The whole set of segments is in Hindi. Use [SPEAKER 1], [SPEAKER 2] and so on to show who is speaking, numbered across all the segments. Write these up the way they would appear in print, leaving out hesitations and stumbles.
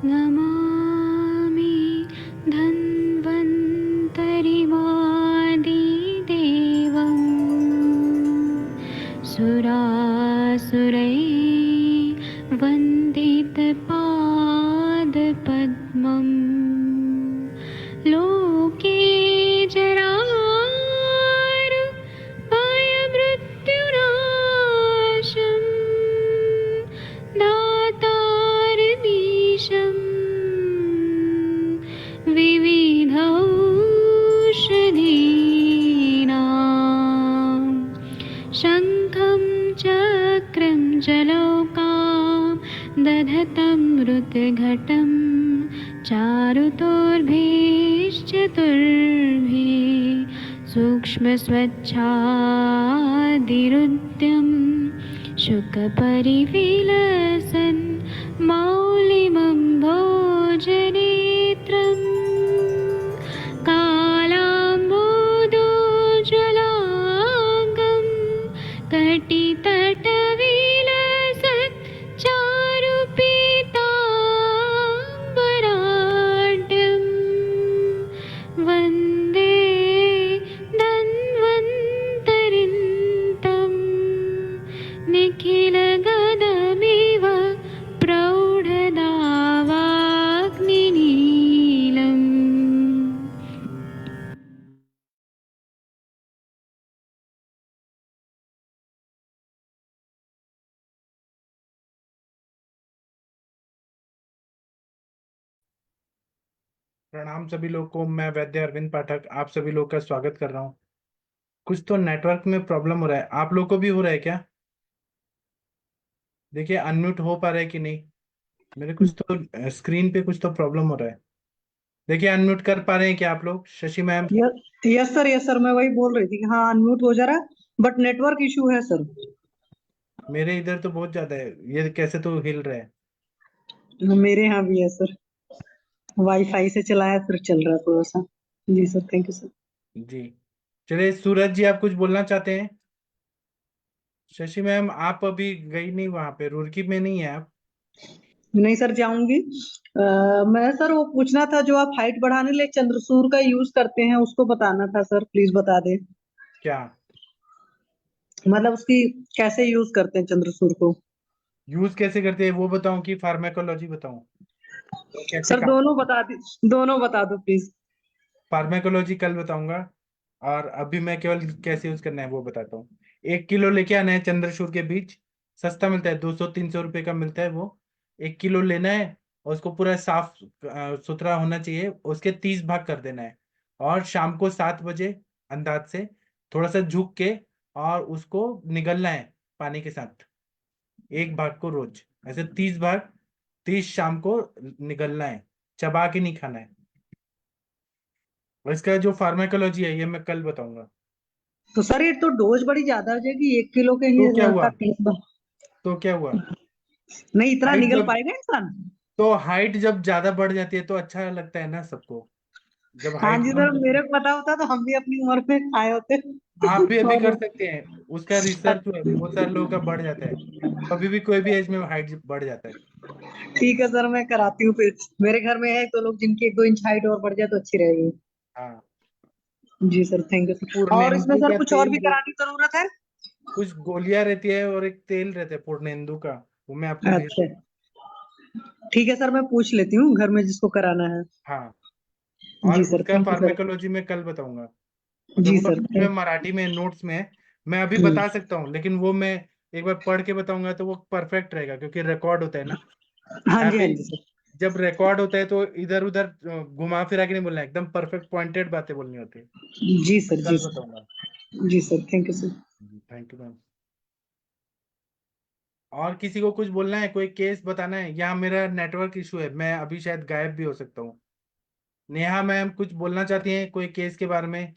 [SPEAKER 1] नमामि धन्वन्तरिमादिदेवं सुरासुरैर्वन्दितपादपद्मम् लोके जरामृत्युनाशं दातारमीशं विविधौषधीनां शङ्खं चक्रं जलौकां दधतं मृतघटं चारुतोर्भिश्चतुर्भिः सूक्ष्मस्वच्छादिरुद्यं शुकपरिविलसन् मौलिमं भोजनेत्रं कालाम्बोदोज्ज्वलाङ्गं कटितटविलसत् चारुपीताम्बराढ्यं वन्दे धन्वन्तरिन्तं निखिलगदमिव प्रौढदावाग्निनीलम्।
[SPEAKER 2] प्रणाम सभी लोग को। मैं वैद्य अरविंद पाठक आप सभी लोग का स्वागत कर रहा हूँ। कुछ तो नेटवर्क में प्रॉब्लम हो रहा है, आप लोग को भी हो रहा है क्या? देखिए अनम्यूट हो पा रहा है कि नहीं। मेरे कुछ तो स्क्रीन पे कुछ तो प्रॉब्लम हो रहा है। देखिए अनम्यूट कर पा रहे हैं क्या आप लोग? शशि मैम,
[SPEAKER 3] यस सर, मैं वही बोल रही थी कि हाँ अनम्यूट हो जा रहा है, बट नेटवर्क इशू है सर।
[SPEAKER 2] मेरे इधर तो बहुत ज्यादा है, ये कैसे तो हिल रहा है।
[SPEAKER 3] मेरे यहाँ भी है सर, वाईफाई से चला है फिर चल रहा है थोड़ा सा। जी सर, थैंक यू सर।
[SPEAKER 2] जी चलिए, सूरज जी आप कुछ बोलना चाहते हैं? शशि मैम आप अभी गई नहीं, वहां पे रुड़की में नहीं है आप?
[SPEAKER 3] नहीं सर, जाऊंगी। मैं सर वो पूछना था, जो आप हाइट बढ़ाने के लिए चंद्रसूर का यूज करते हैं उसको बताना था सर, प्लीज बता दे।
[SPEAKER 2] क्या
[SPEAKER 3] मतलब उसकी कैसे यूज करते हैं चंद्रसूर को।
[SPEAKER 2] यूज कैसे करते हैं वो बताऊं कि फार्मेकोलॉजी बताऊं? वो कैसे
[SPEAKER 3] सर
[SPEAKER 2] काम?
[SPEAKER 3] दोनों बता दो प्लीज।
[SPEAKER 2] फार्मेकोलॉजी कल बताऊंगा, और अभी मैं केवल कैसे यूज करना है वो बताता हूँ। 1 किलो लेके आना है चंद्रचूड़ के बीज। सस्ता मिलता है, 200-300 रुपए का मिलता है वो। 1 किलो लेना है और उसको पूरा साफ सुथरा होना चाहिए। उसके 30 भाग कर देना है, और शाम को 7 बजे अंदाज से थोड़ा सा झुक के और उसको निगलना है पानी के साथ। एक भाग को रोज ऐसे 30 भाग, 30 शाम को निगलना है, चबा के नहीं खाना है। और इसका जो फार्माकोलॉजी है ये मैं कल बताऊंगा।
[SPEAKER 3] तो सर ये तो डोज बड़ी ज्यादा हो जाएगी, 1 किलो के ही
[SPEAKER 2] तो क्या हुआ?
[SPEAKER 3] का 30
[SPEAKER 2] तो क्या हुआ?
[SPEAKER 3] नहीं इतना
[SPEAKER 2] हाइट
[SPEAKER 3] निगल
[SPEAKER 2] जब
[SPEAKER 3] पाएगा इंसान।
[SPEAKER 2] तो हाइट जब ज्यादा बढ़ जाती है तो अच्छा लगता है ना सबको। जब
[SPEAKER 3] हाँ
[SPEAKER 2] हाइट
[SPEAKER 3] जी
[SPEAKER 2] कम
[SPEAKER 3] सर,
[SPEAKER 2] होती
[SPEAKER 3] मेरे
[SPEAKER 2] है,
[SPEAKER 3] को पता होता तो हम भी अपनी उम्र में खाए होते।
[SPEAKER 2] आप भी अभी कर
[SPEAKER 3] और
[SPEAKER 2] सकते हैं। उसका रिसर्च हुआ है, बहुत सारे लोगों का बढ़ जाता है। कभी भी कोई भी एज में हाइट बढ़ जाता है।
[SPEAKER 3] ठीक है सर, मैं कराती हूँ फिर। मेरे घर में है तो लोग जिनकी 1-2 इंच हाइट और बढ़ जाए तो अच्छी रहेगी।
[SPEAKER 2] हाँ,
[SPEAKER 3] जी सर, थैंक यू सर। और इसमें
[SPEAKER 2] पूर्णेंदु
[SPEAKER 3] सर
[SPEAKER 2] का
[SPEAKER 3] कुछ और
[SPEAKER 2] तेल
[SPEAKER 3] भी कराने की जरूरत है।
[SPEAKER 2] कुछ गोलियां रहती है और एक तेल रहता है पूर्णेंदु का, वो मैं आपको भेज
[SPEAKER 3] अच्छा,
[SPEAKER 2] दूंगा।
[SPEAKER 3] ठीक है सर, मैं पूछ लेती हूँ घर में जिसको कराना है।
[SPEAKER 2] हाँ, और
[SPEAKER 3] जी सर,
[SPEAKER 2] उसका
[SPEAKER 3] थैंक यू सर।
[SPEAKER 2] फार्मेकोलॉजी में कल बताऊंगा। मतलब
[SPEAKER 3] जी
[SPEAKER 2] वो
[SPEAKER 3] सर,
[SPEAKER 2] हिंदी में मराठी में नोट्स में है। मैं अभी
[SPEAKER 3] हम्म,
[SPEAKER 2] बता सकता हूँ, लेकिन वो मैं एक बार पढ़ के बताऊंगा तो वो परफेक्ट रहेगा, क्योंकि रिकॉर्ड होता है ना
[SPEAKER 3] हाँ
[SPEAKER 2] यहाँ
[SPEAKER 3] जी हाँ
[SPEAKER 2] पे।
[SPEAKER 3] जी सर।
[SPEAKER 2] जब रिकॉर्ड होता है तो इधर उधर घुमा फिरा के नहीं बोलना है, एकदम परफेक्ट पॉइंटेड बातें बोलनी होती है।
[SPEAKER 3] जी
[SPEAKER 2] मैं
[SPEAKER 3] सर, जी
[SPEAKER 2] कल
[SPEAKER 3] सर।
[SPEAKER 2] बताऊंगा।
[SPEAKER 3] जी sir, thank you sir.
[SPEAKER 2] Thank you ma'am. और किसी को कुछ बोलना है, कोई केस बताना है? यहाँ मेरा नेटवर्क इशू है, मैं अभी शायद गायब भी हो सकता हूँ। नेहा मैम कुछ बोलना चाहती हैं कोई केस के बारे में?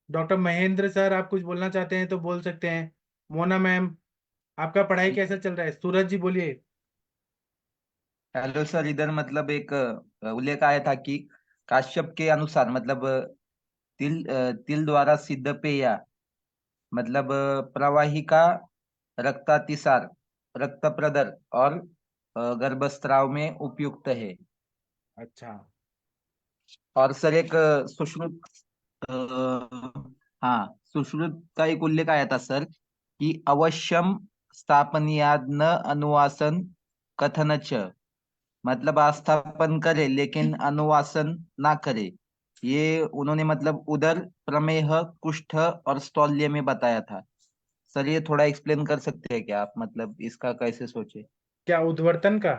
[SPEAKER 2] डॉक्टर महेंद्र सर आप कुछ बोलना चाहते हैं तो बोल सकते हैं। मोना मैम, आपका पढ़ाई कैसा चल रहा है? सूरज जी बोलिए।
[SPEAKER 4] हेलो सर, इधर मतलब एक उल्लेख आया था कि काश्यप के अनुसार मतलब तिल द्वारा सिद्ध पेय मतलब प्रवाहिका, रक्तातिसार, रक्त प्रदर और गर्भस्राव में उपयुक्त है।
[SPEAKER 2] अच्छा।
[SPEAKER 4] और सर एक सुश्रुत हाँ, सुश्रुत का एक उल्लेख आया था सर कि अवश्यम स्थापनीयाद न अनुवासन कथन च, मतलब आस्थापन करे लेकिन अनुवासन ना करे। ये उन्होंने मतलब उदर प्रमेह कुष्ठ और स्थौल्य में बताया था। सर ये थोड़ा एक्सप्लेन कर सकते हैं क्या आप, मतलब इसका कैसे सोचे?
[SPEAKER 2] क्या उद्वर्तन का?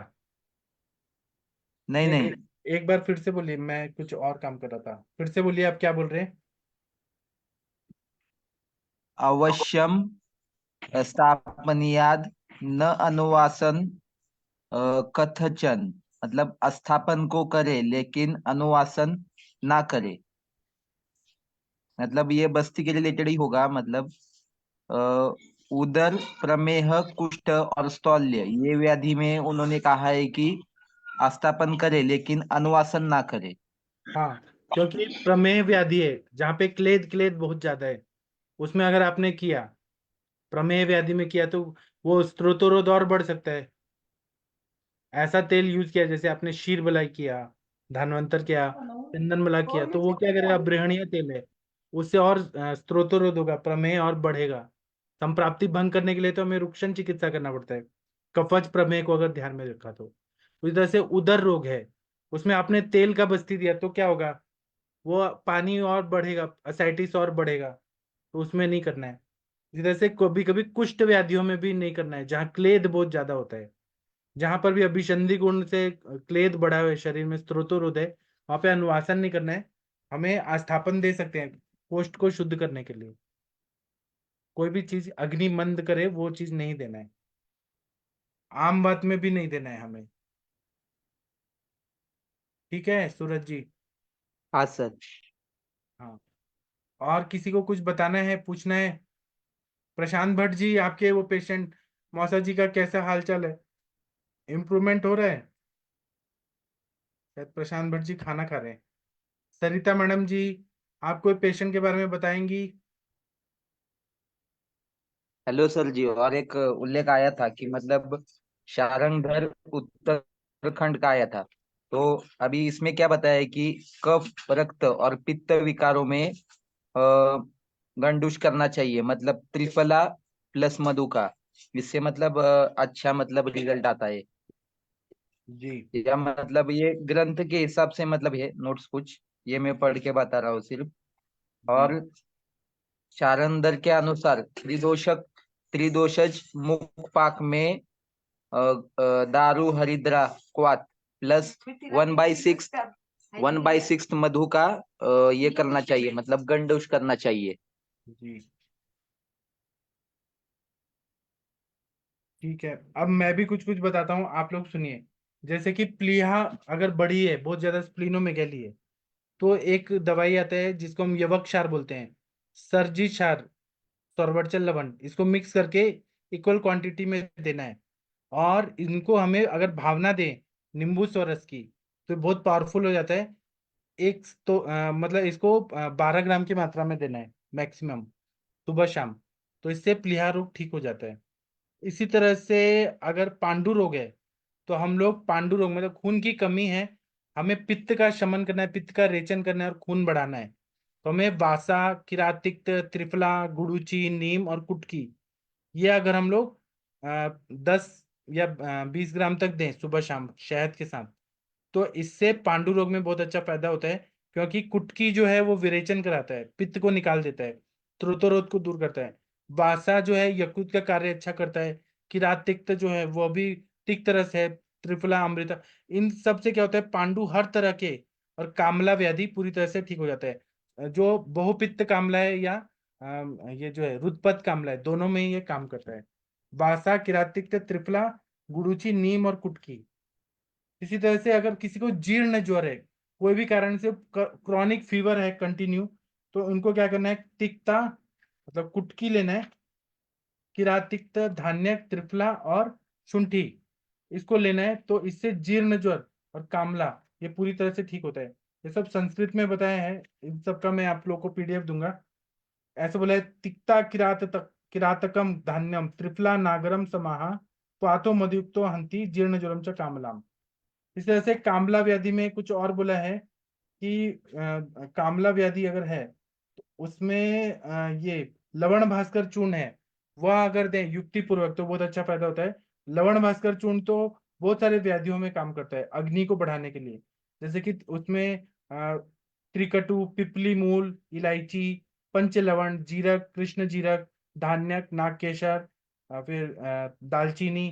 [SPEAKER 4] नहीं नहीं,
[SPEAKER 2] एक बार फिर से बोलिए, मैं कुछ और काम कर रहा था, फिर से बोलिए, आप क्या बोल रहे हैं?
[SPEAKER 4] अवश्यम स्थापनीयाद न अनुवासन कथचन, मतलब स्थापन को करे लेकिन अनुवासन ना करे। मतलब ये बस्ती के रिलेटेड ही होगा, मतलब अ, उदर प्रमेह कुष्ठ और स्थौल्य ये व्याधि में उन्होंने कहा है कि स्थापन करे लेकिन अनुवासन ना करे।
[SPEAKER 2] हाँ, क्योंकि प्रमेह व्याधि है जहाँ पे क्लेद क्लेद बहुत ज्यादा है, उसमें अगर आपने किया, प्रमेह व्याधि में किया, तो वो स्त्रोतोरोध और बढ़ सकता है। ऐसा तेल यूज किया जैसे आपने शीर बलाई किया, धनवंतर किया, चंदन बला किया, तो वो क्या करेगा, ब्रहणीय तेल है, उससे और स्त्रोतोरोध होगा, प्रमेह और बढ़ेगा। संप्राप्ति भंग करने के लिए तो हमें रुक्षण चिकित्सा करना पड़ता है, कफज प्रमेह को अगर ध्यान में रखा तो। इस तरह से उदर रोग है, उसमें आपने तेल का बस्ती दिया तो क्या होगा, वो पानी और बढ़ेगा, असाइटिस और बढ़ेगा, तो उसमें नहीं करना है। इसी तरह से कभी कभी कुष्ठ व्याधियों में भी नहीं करना है, जहाँ क्लेद बहुत ज्यादा होता है, जहां पर भी अभिसंधि गुण से क्लेद बढ़ा हुआ है शरीर में, स्त्रोतोरोध है, वहां पे अनुवासन नहीं करना है, हमें आस्थापन दे सकते हैं कोष्ठ को शुद्ध करने के लिए। कोई भी चीज अग्नि मंद करे वो चीज नहीं देना है, आम बात में भी नहीं देना है हमें। ठीक है सूरज जी?
[SPEAKER 4] हाँ सर।
[SPEAKER 2] हाँ। और किसी को कुछ बताना है, पूछना है? प्रशांत भट्ट जी, आपके वो पेशेंट मौसा जी का कैसा हाल चाल है, इम्प्रूवमेंट हो रहा है? शायद प्रशांत भट्ट जी खाना खा रहे हैं। सरिता मैडम जी, आप कोई पेशेंट के बारे में बताएंगी?
[SPEAKER 4] हेलो सर जी, और एक उल्लेख आया था कि मतलब शारंगधर उत्तराखंड का आया था। तो अभी इसमें क्या बताया है कि कफ रक्त और पित्त विकारों में गंडूश करना चाहिए, मतलब त्रिफला प्लस मधु का। इससे मतलब अच्छा मतलब रिजल्ट आता है।
[SPEAKER 2] जी।
[SPEAKER 4] या मतलब ये ग्रंथ के हिसाब से मतलब है, नोट्स कुछ ये मैं पढ़ के बता रहा हूँ सिर्फ।
[SPEAKER 2] जी।
[SPEAKER 4] और शारंदर के अनुसार त्रिदोषक त्रिदोषज मुख पाक में दारू हरिद्रा क्वाथ प्लस 1/6 1/6 मधु का ये करना चाहिए, मतलब गंडूश करना चाहिए।
[SPEAKER 2] जी। ठीक है, अब मैं भी कुछ कुछ बताता हूँ, आप लोग सुनिए। जैसे कि प्लीहा अगर बड़ी है, बहुत ज्यादा स्प्लीनोमेगेली है, तो एक दवाई आता है जिसको हम यवक क्षार बोलते हैं, सर्जी क्षार, सौरवरचल लवण, इसको मिक्स करके इक्वल क्वांटिटी में देना है। और इनको हमें अगर भावना दें नींबू स्वरस की, तो बहुत पावरफुल हो जाता है। एक तो मतलब इसको 12 ग्राम की मात्रा में देना है मैक्सिमम, सुबह शाम, तो इससे प्लीहा रोग ठीक हो जाता है। इसी तरह से अगर पांडु रोग है, तो हम लोग पांडु रोग मतलब खून की कमी है, हमें पित्त का शमन करना है, पित्त का रेचन करना है और खून बढ़ाना है, तो हमें वासा, किरातिक्त, त्रिफला, गुड़ूची, नीम और कुटकी, ये अगर हम लोग 10 या 20 ग्राम तक दें सुबह शाम शहद के साथ, तो इससे पांडु रोग में बहुत अच्छा फायदा होता है। क्योंकि कुटकी जो है वो विरेचन कराता है, पित्त को निकाल देता है, त्रुतोरोध को दूर करता है। वासा जो है यकृत का कार्य अच्छा करता है। किरात तिक्त जो है वो भी तिक्त रस है। त्रिफला, अमृता, इन सब से क्या होता है, पांडु हर तरह के, और कामला व्याधि पूरी तरह से ठीक हो जाता है। जो बहुपित्त कामला है या ये जो है रुदपत कामला है, दोनों में ही ये काम करता है। वासा, किरातिक्त, त्रिफला, गुडुचि, नीम और कुटकी। इसी तरह से अगर किसी को जीर्ण ज्वर है, कोई भी कारण से क्रॉनिक फीवर है कंटिन्यू, तो उनको क्या करना है, तिक्ता मतलब कुटकी लेना है, किरातिक्त, धान्य, त्रिफला और शुंठी, इसको लेना है, तो इससे जीर्ण ज्वर और कामला ये पूरी तरह से ठीक होता है। ये सब संस्कृत में बताया है, इन सब का मैं आप लोग को पीडीएफ दूंगा। ऐसे बोला है, तिक्ता किरातकम धान्यम त्रिफला नागरम समाहा त्वातो मदयुक्तो हंति जीर्ण ज्वरम च कामलाम। इस तरह से कामला व्याधि में कुछ और बोला है कि कामला व्याधि अगर है तो उसमें ये लवण भास्कर चूर्ण है, वह अगर दें युक्ति पूर्वक तो बहुत अच्छा फायदा होता है। लवण भास्कर चूर्ण तो बहुत सारे व्याधियों में काम करता है अग्नि को बढ़ाने के लिए। जैसे कि उसमें त्रिकटु, पिपली मूल, इलायची, पंच लवण, जीरक, कृष्ण जीरक, धान्यक, नागकेशर, फिर दालचीनी,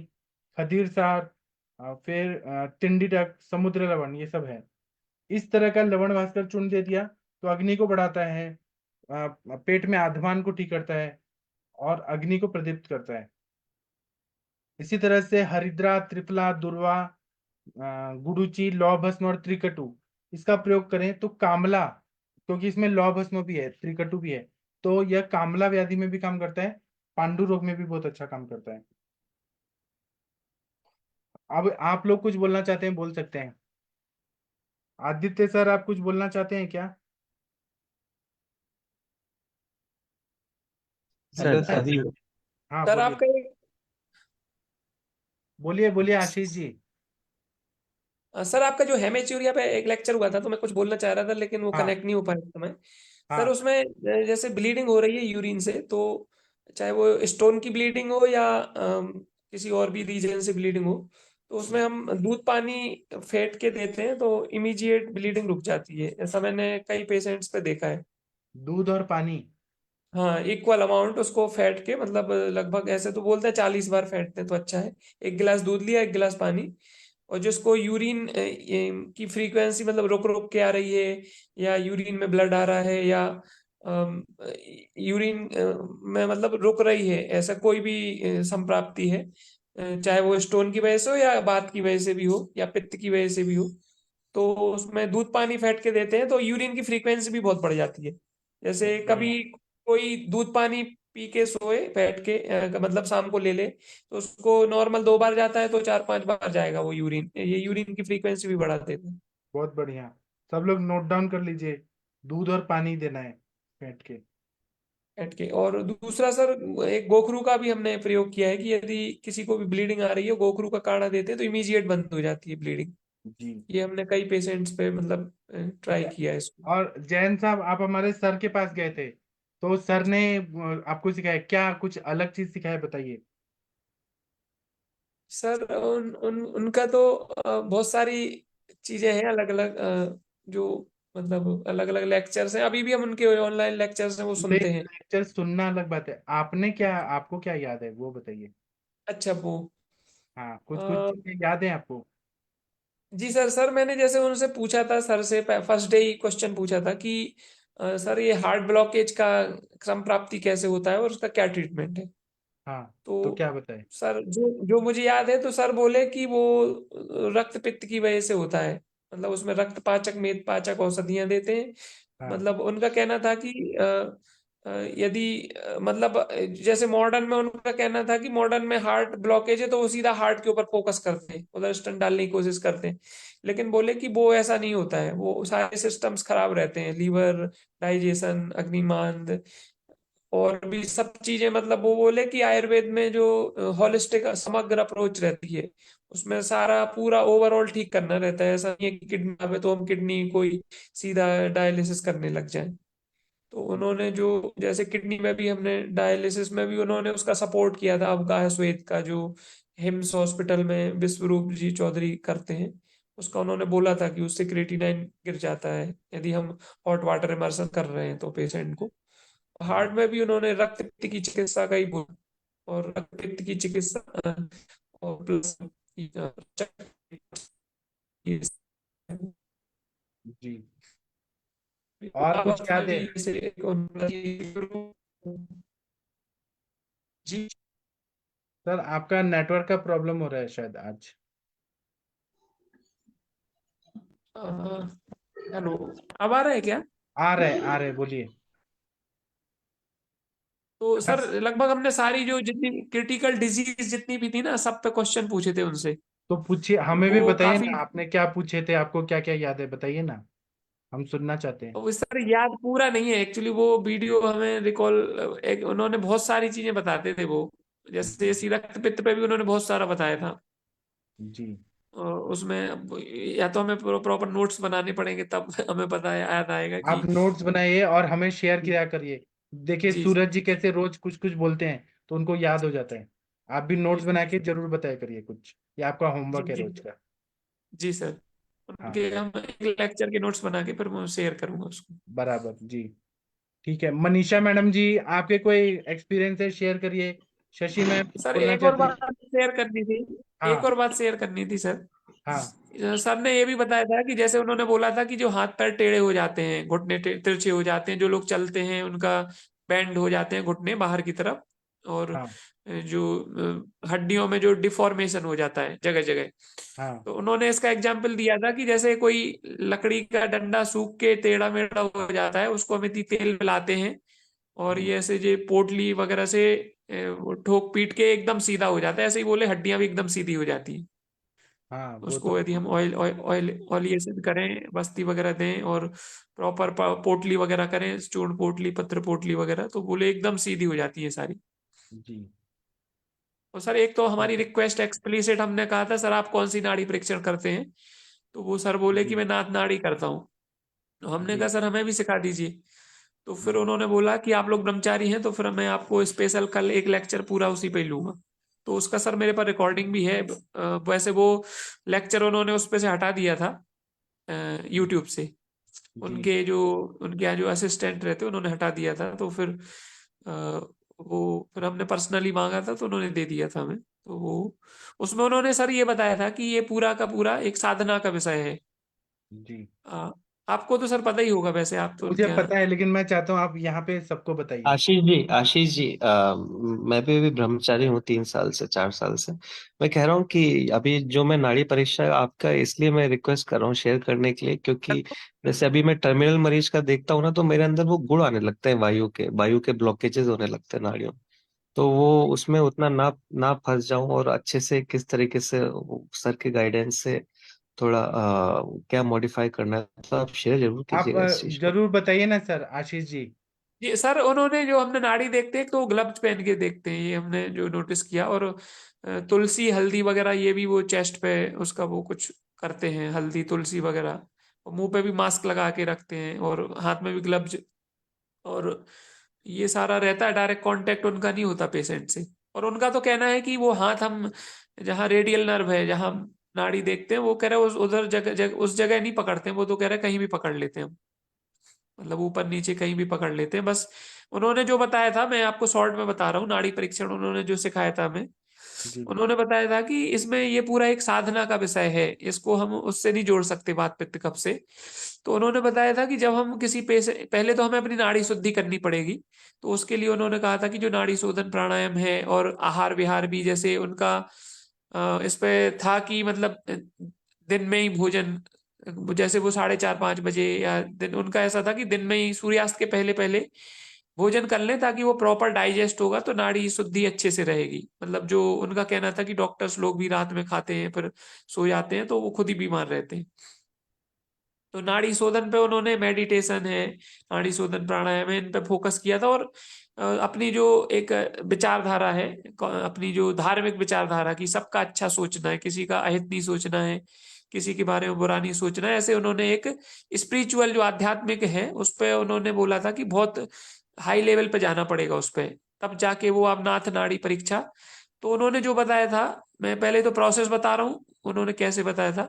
[SPEAKER 2] खदीर सार, फिर तिंडीडक, समुद्र लवण, ये सब है। इस तरह का लवण भास्कर चूर्ण दे दिया तो अग्नि को बढ़ाता है, पेट में आधमान को ठीक करता है और अग्नि को प्रदीप्त करता है। इसी तरह से हरिद्रा, त्रिफला, दुर्वा, गुडुचि, लौह भस्म और त्रिकटु, इसका प्रयोग करें तो कामला, क्योंकि इसमें लौह भस्म भी है, त्रिकटु भी है, तो यह कामला व्याधि में भी काम करता है, पांडु रोग में भी बहुत अच्छा काम करता है। अब आप लोग कुछ बोलना चाहते हैं, बोल सकते हैं। आदित्य सर, आप कुछ बोलना चाहते हैं क्या?
[SPEAKER 4] Hello
[SPEAKER 5] sir
[SPEAKER 4] sir.
[SPEAKER 5] अभी
[SPEAKER 2] हाँ
[SPEAKER 5] सर
[SPEAKER 2] बोलिए,
[SPEAKER 5] आपका एक
[SPEAKER 2] बोलिए बोलिए आशीष जी।
[SPEAKER 5] सर आपका जो हेमेच्यूरिया पे एक लेक्चर हुआ था तो मैं कुछ बोलना चाह रहा था लेकिन वो
[SPEAKER 2] हाँ
[SPEAKER 5] कनेक्ट नहीं हो पाया था मैं। सर
[SPEAKER 2] हाँ,
[SPEAKER 5] उसमें जैसे ब्लीडिंग हो रही है यूरिन से, तो चाहे वो स्टोन की ब्लीडिंग हो या किसी और भी रीजन से ब्लीडिंग हो, तो उसमें हम दूध पानी फेंट के देते हैं तो इमीडिएट ब्लीडिंग रुक जाती है। ऐसा मैंने कई पेशेंट्स पे देखा है।
[SPEAKER 2] दूध और पानी।
[SPEAKER 5] हाँ, इक्वल अमाउंट उसको फेंट के, मतलब लगभग ऐसे तो बोलते हैं 40 बार फेंटते हैं तो अच्छा है। एक गिलास दूध लिया, एक गिलास पानी, और जिसको यूरिन की फ्रीक्वेंसी मतलब रुक रुक के आ रही है, या यूरिन में ब्लड आ रहा है, या यूरिन में मतलब रुक रही है, ऐसा कोई भी संप्राप्ति है, चाहे वो स्टोन की वजह से हो या बात की वजह से भी हो या पित्त की वजह से भी हो, तो उसमें दूध पानी फेंट के देते हैं तो यूरिन की फ्रीक्वेंसी भी बहुत बढ़ जाती है। जैसे
[SPEAKER 2] बहुत बढ़िया,
[SPEAKER 5] कभी कोई दूध पानी पी के सोए बैठ के, मतलब शाम को ले ले, तो उसको नॉर्मल 2 बार जाता है तो 4-5 बार जाएगा वो यूरिन। ये यूरिन की फ्रीक्वेंसी भी बढ़ा देता है।
[SPEAKER 2] बहुत बढ़िया। सब लोग नोट डाउन कर लीजिए, दूध और पानी देना है फेंट के।
[SPEAKER 5] बैठ के। और दूसरा सर, एक गोखरू का भी हमने प्रयोग किया है कि यदि किसी को भी ब्लीडिंग आ रही है, गोखरू का काढ़ा देते हैं तो इमीडिएट बंद हो जाती है ब्लीडिंग।
[SPEAKER 2] जी।
[SPEAKER 5] ये हमने कई पेशेंट्स पे मतलब ट्राई
[SPEAKER 2] अच्छा,
[SPEAKER 5] किया है इसको।
[SPEAKER 2] और जैन साहब, आप हमारे सर के पास गए थे तो सर ने आपको सिखाया क्या, कुछ अलग चीज सिखाया, बताइए।
[SPEAKER 5] सर उनका तो बहुत सारी चीजें हैं अलग अलग, जो मतलब अलग अलग लेक्चर्स हैं। अभी भी हम उनके ऑनलाइन लेक्चर्स हैं वो सुनते हैं।
[SPEAKER 2] लेक्चर सुनना अलग बात है, आपने क्या, आपको क्या याद है वो बताइए।
[SPEAKER 5] अच्छा वो
[SPEAKER 2] हाँ, कुछ कुछ
[SPEAKER 5] अ,
[SPEAKER 2] चीजें याद है आपको?
[SPEAKER 5] जी सर। सर मैंने जैसे उनसे पूछा था, सर से फर्स्ट डे ही क्वेश्चन पूछा था कि सर ये हार्ट ब्लॉकेज का क्रम प्राप्ति कैसे होता है और उसका क्या ट्रीटमेंट है।
[SPEAKER 2] हाँ, तो
[SPEAKER 5] तो
[SPEAKER 2] क्या बताए?
[SPEAKER 5] सर जो जो मुझे याद है, तो सर बोले कि वो रक्त पित्त की वजह से होता है। मतलब उसमें रक्त पाचक मेद पाचक औषधियां देते हैं।
[SPEAKER 2] हाँ,
[SPEAKER 5] मतलब उनका कहना था कि यदि मतलब जैसे मॉडर्न में उनका कहना था कि मॉडर्न में हार्ट ब्लॉकेज है तो वो सीधा हार्ट के ऊपर फोकस करते हैं, उधर स्टंट डालने की कोशिश करते हैं। लेकिन बोले कि वो ऐसा नहीं होता है, वो सारे सिस्टम्स खराब रहते हैं, लीवर, डाइजेशन, अग्निमांद और भी सब चीजें। मतलब वो बोले कि आयुर्वेद में जो होलिस्टिक समग्र अप्रोच रहती है, उसमें सारा पूरा ओवरऑल ठीक करना रहता है। ऐसा नहीं है कि किडनी में तो हम किडनी कोई सीधा डायलिसिस करने लग जाए। तो उन्होंने जो जैसे किडनी में भी हमने डायलिसिस में भी उन्होंने उसका सपोर्ट किया था अवगाह श्वेत का, जो हिम्स हॉस्पिटल में विश्वरूप जी चौधरी करते हैं। उसका उन्होंने बोला था कि उससे क्रिएटिनाइन गिर जाता है यदि हम हॉट वाटर इमर्शन कर रहे हैं तो पेशेंट को।
[SPEAKER 2] हाँ,
[SPEAKER 5] हार्ट में भी उन्होंने रक्त पित्त की चिकित्सा का ही बोला। और रक्त पित्त की चिकित्सा और प्लस
[SPEAKER 2] जी। और
[SPEAKER 5] अब
[SPEAKER 2] कुछ
[SPEAKER 5] उसमें
[SPEAKER 2] याद है?
[SPEAKER 5] भी जैसे जी।
[SPEAKER 2] सर, आपका नेटवर्क का प्रॉब्लम हो रहा है शायद आज।
[SPEAKER 5] हेलो, अब आ रहा है क्या?
[SPEAKER 2] आ रहे, बोलिए।
[SPEAKER 5] तो सर
[SPEAKER 2] बस,
[SPEAKER 5] लगभग हमने सारी जो जितनी क्रिटिकल डिजीज जितनी भी थी ना, सब पे क्वेश्चन पूछे थे उनसे।
[SPEAKER 2] तो पूछिए,
[SPEAKER 5] तो
[SPEAKER 2] हमें भी
[SPEAKER 5] वो
[SPEAKER 2] बताइए
[SPEAKER 5] काफी,
[SPEAKER 2] ना, आपने क्या पूछे थे, आपको क्या क्या याद है, बताइए ना, हम सुनना चाहते हैं।
[SPEAKER 5] वो सर याद पूरा नहीं है एक्चुअली। वो वीडियो हमें रिकॉल, एक उन्होंने बहुत सारी चीजें बताते थे वो, जैसे ये रक्त पित्त पे भी उन्होंने बहुत सारा बताया था।
[SPEAKER 2] जी
[SPEAKER 5] और उसमें या तो हमें प्रॉपर नोट्स बनाने पड़ेंगे, तब हमें पता है, याद आएगा
[SPEAKER 2] आप
[SPEAKER 5] कि
[SPEAKER 2] नोट्स बनाइए और हमें शेयर किया करिए। देखिए
[SPEAKER 5] जी
[SPEAKER 2] सूरज जी कैसे रोज कुछ कुछ बोलते हैं तो उनको याद हो जाता है। आप भी
[SPEAKER 5] जी
[SPEAKER 2] नोट्स बना के जरूर बताया करिए कुछ, ये आपका
[SPEAKER 5] जी
[SPEAKER 2] होमवर्क है
[SPEAKER 5] जी
[SPEAKER 2] रोज का।
[SPEAKER 5] जी सर।
[SPEAKER 2] हाँ
[SPEAKER 5] उनके हम एक लेक्चर के नोट्स बना के फिर मैं शेयर करूंगा उसको।
[SPEAKER 2] बराबर जी। ठीक है मनीषा मैडम जी, आपके कोई एक्सपीरियंस है शेयर करिए। शशि मैम
[SPEAKER 5] सर
[SPEAKER 2] बोलना
[SPEAKER 5] एक और
[SPEAKER 2] चाहते हैं।
[SPEAKER 5] बात शेयर करनी थी। एक
[SPEAKER 2] हाँ
[SPEAKER 5] और बात शेयर करनी थी सर।
[SPEAKER 2] हाँ
[SPEAKER 5] सर ने ये भी बताया था कि जैसे उन्होंने बोला था कि जो हाथ पैर टेढ़े हो जाते हैं, घुटने तिरछे हो जाते हैं, जो लोग चलते हैं उनका बेंड हो जाते हैं घुटने बाहर की तरफ, और
[SPEAKER 2] हाँ
[SPEAKER 5] जो हड्डियों में जो डिफॉर्मेशन हो जाता है जगह जगह।
[SPEAKER 2] हाँ
[SPEAKER 5] तो उन्होंने इसका एग्जाम्पल दिया था कि जैसे कोई लकड़ी का डंडा सूख के टेढ़ा मेढ़ा हो जाता है, उसको हम इतनी तेल मिलाते हैं और
[SPEAKER 2] हम्म,
[SPEAKER 5] ये ऐसे जो पोटली वगैरह से वो ठोक पीट के एकदम सीधा हो जाता है, ऐसे ही बोले हड्डियां भी एकदम सीधी हो जाती है।
[SPEAKER 2] हाँ वो तो
[SPEAKER 5] उसको यदि हम ऑयल ऑयल ऑयलिएशन करें, बस्ती वगैरह दें और प्रॉपर पोटली वगैरह करें, चूर्ण पोटली, पत्र पोटली वगैरह, तो बोले एकदम सीधी हो जाती है सारी।
[SPEAKER 2] जी
[SPEAKER 5] और सर एक तो
[SPEAKER 2] ठीक
[SPEAKER 5] हमारी
[SPEAKER 2] है
[SPEAKER 5] रिक्वेस्ट एक्सप्लिसिट हमने कहा था, सर आप कौन सी नाड़ी परीक्षण करते हैं? तो वो सर बोले कि
[SPEAKER 2] जी
[SPEAKER 5] मैं नाथ नाड़ी करता हूँ। तो हमने
[SPEAKER 2] जी
[SPEAKER 5] कहा सर हमें भी सिखा दीजिए। तो फिर
[SPEAKER 2] जी
[SPEAKER 5] उन्होंने बोला कि आप लोग ब्रह्मचारी हैं तो फिर मैं आपको स्पेशल कल एक लेक्चर पूरा उसी पे ही लूंगा। तो उसका सर मेरे पास रिकॉर्डिंग भी है। वैसे वो लेक्चर उन्होंने उस पे से हटा दिया था, यूट्यूब से।
[SPEAKER 2] जी
[SPEAKER 5] उनके यहाँ जो असिस्टेंट रहते उन्होंने हटा दिया था, तो फिर अ, वो फिर हमने पर्सनली मांगा था तो उन्होंने दे दिया था हमें। तो वो उसमें उन्होंने सर ये बताया था कि ये पूरा का पूरा एक साधना का विषय है।
[SPEAKER 2] जी
[SPEAKER 5] अ, आपको तो सर पता ही होगा, वैसे आप तो
[SPEAKER 2] मुझे
[SPEAKER 5] उनके यहाँ।
[SPEAKER 2] पता है लेकिन मैं चाहता हूँ आप यहाँ पे सबको बताइए।
[SPEAKER 6] आशीष जी, मैं भी अभी ब्रह्मचारी हूँ 3 साल से 4 साल से। मैं कह रहा हूँ कि अभी जो मैं नाड़ी परीक्षा आपका, इसलिए मैं रिक्वेस्ट कर रहा हूँ शेयर करने के लिए, क्योंकि जैसे अभी मैं टर्मिनल मरीज का देखता हूँ ना, तो मेरे अंदर वो गुण आने लगते हैं, वायु के ब्लॉकेजेस होने लगते हैं नाड़ियों में। तो वो उसमें उतना ना ना फंस जाऊं, और अच्छे से किस तरीके से सर के गाइडेंस से थोड़ा क्या मॉडिफाई करना है, तो आप शेयर जरूर
[SPEAKER 2] आप
[SPEAKER 6] कीजिएगा इस चीज को।
[SPEAKER 2] जरूर बताइए ना सर आशीष जी।
[SPEAKER 5] जी सर, उन्होंने जो हमने नाड़ी देखते हैं तो ग्लव्स पहन के देखते हैं, ये हमने जो नोटिस किया। और तुलसी हल्दी वगैरह ये भी वो चेस्ट पे उसका वो कुछ करते हैं, हल्दी तुलसी वगैरह। और मुंह पे भी मास्क लगा के रखते हैं और हाथ में भी ग्लव्स। और ये सारा रहता है, डायरेक्ट कांटेक्ट उनका नहीं होता पेशेंट से। और उनका तो कहना है कि वो हाथ हम जहाँ रेडियल नर्व है, जहाँ हम नाड़ी देखते हैं, वो कह रहे हैं उधर उस जगह नहीं पकड़ते हैं, वो तो कह रहे हैं कहीं भी पकड़ लेते हैं हम। मतलब ऊपर नीचे कहीं भी पकड़ लेते हैं बस। उन्होंने जो बताया था, मैं आपको शॉर्ट में बता रहा हूँ, नाड़ी परीक्षण उन्होंने जो सिखाया था हमें।
[SPEAKER 2] जी
[SPEAKER 5] उन्होंने बताया था कि इसमें ये पूरा एक साधना का विषय है, इसको हम उससे नहीं जोड़ सकते वात पित्त कफ से। तो उन्होंने बताया था कि जब हम किसी पहले तो हमें अपनी नाड़ी शुद्धि करनी पड़ेगी। तो उसके लिए उन्होंने कहा था कि जो नाड़ी शोधन प्राणायाम है और आहार विहार भी, जैसे उनका इस पे था कि मतलब दिन में ही भोजन, जैसे वो 4:30-5 बजे, या दिन उनका ऐसा था कि दिन में ही सूर्यास्त के पहले पहले भोजन कर लें, ताकि वो प्रॉपर डाइजेस्ट होगा तो नाड़ी शुद्धि अच्छे से रहेगी। मतलब जो उनका कहना था कि डॉक्टर्स लोग भी रात में खाते हैं फिर सो जाते हैं तो वो खुद ही बीमार रहते हैं। तो नाड़ी शोधन पे उन्होंने, मेडिटेशन है, नाड़ी शोधन प्राणायाम है, इन पे फोकस किया था। और अपनी जो एक विचारधारा है, अपनी जो धार्मिक विचारधारा की सबका अच्छा सोचना है, किसी का अहित नहीं सोचना है, किसी के बारे में बुरा नहीं सोचना है, ऐसे उन्होंने एक स्पिरिचुअल जो आध्यात्मिक है उस पे उन्होंने बोला था कि बहुत हाई लेवल पे जाना पड़ेगा उस पे, तब जाके वो अब नाथ नाड़ी परीक्षा। तो उन्होंने जो बताया था, मैं पहले तो प्रोसेस बता रहा हूँ उन्होंने कैसे बताया था।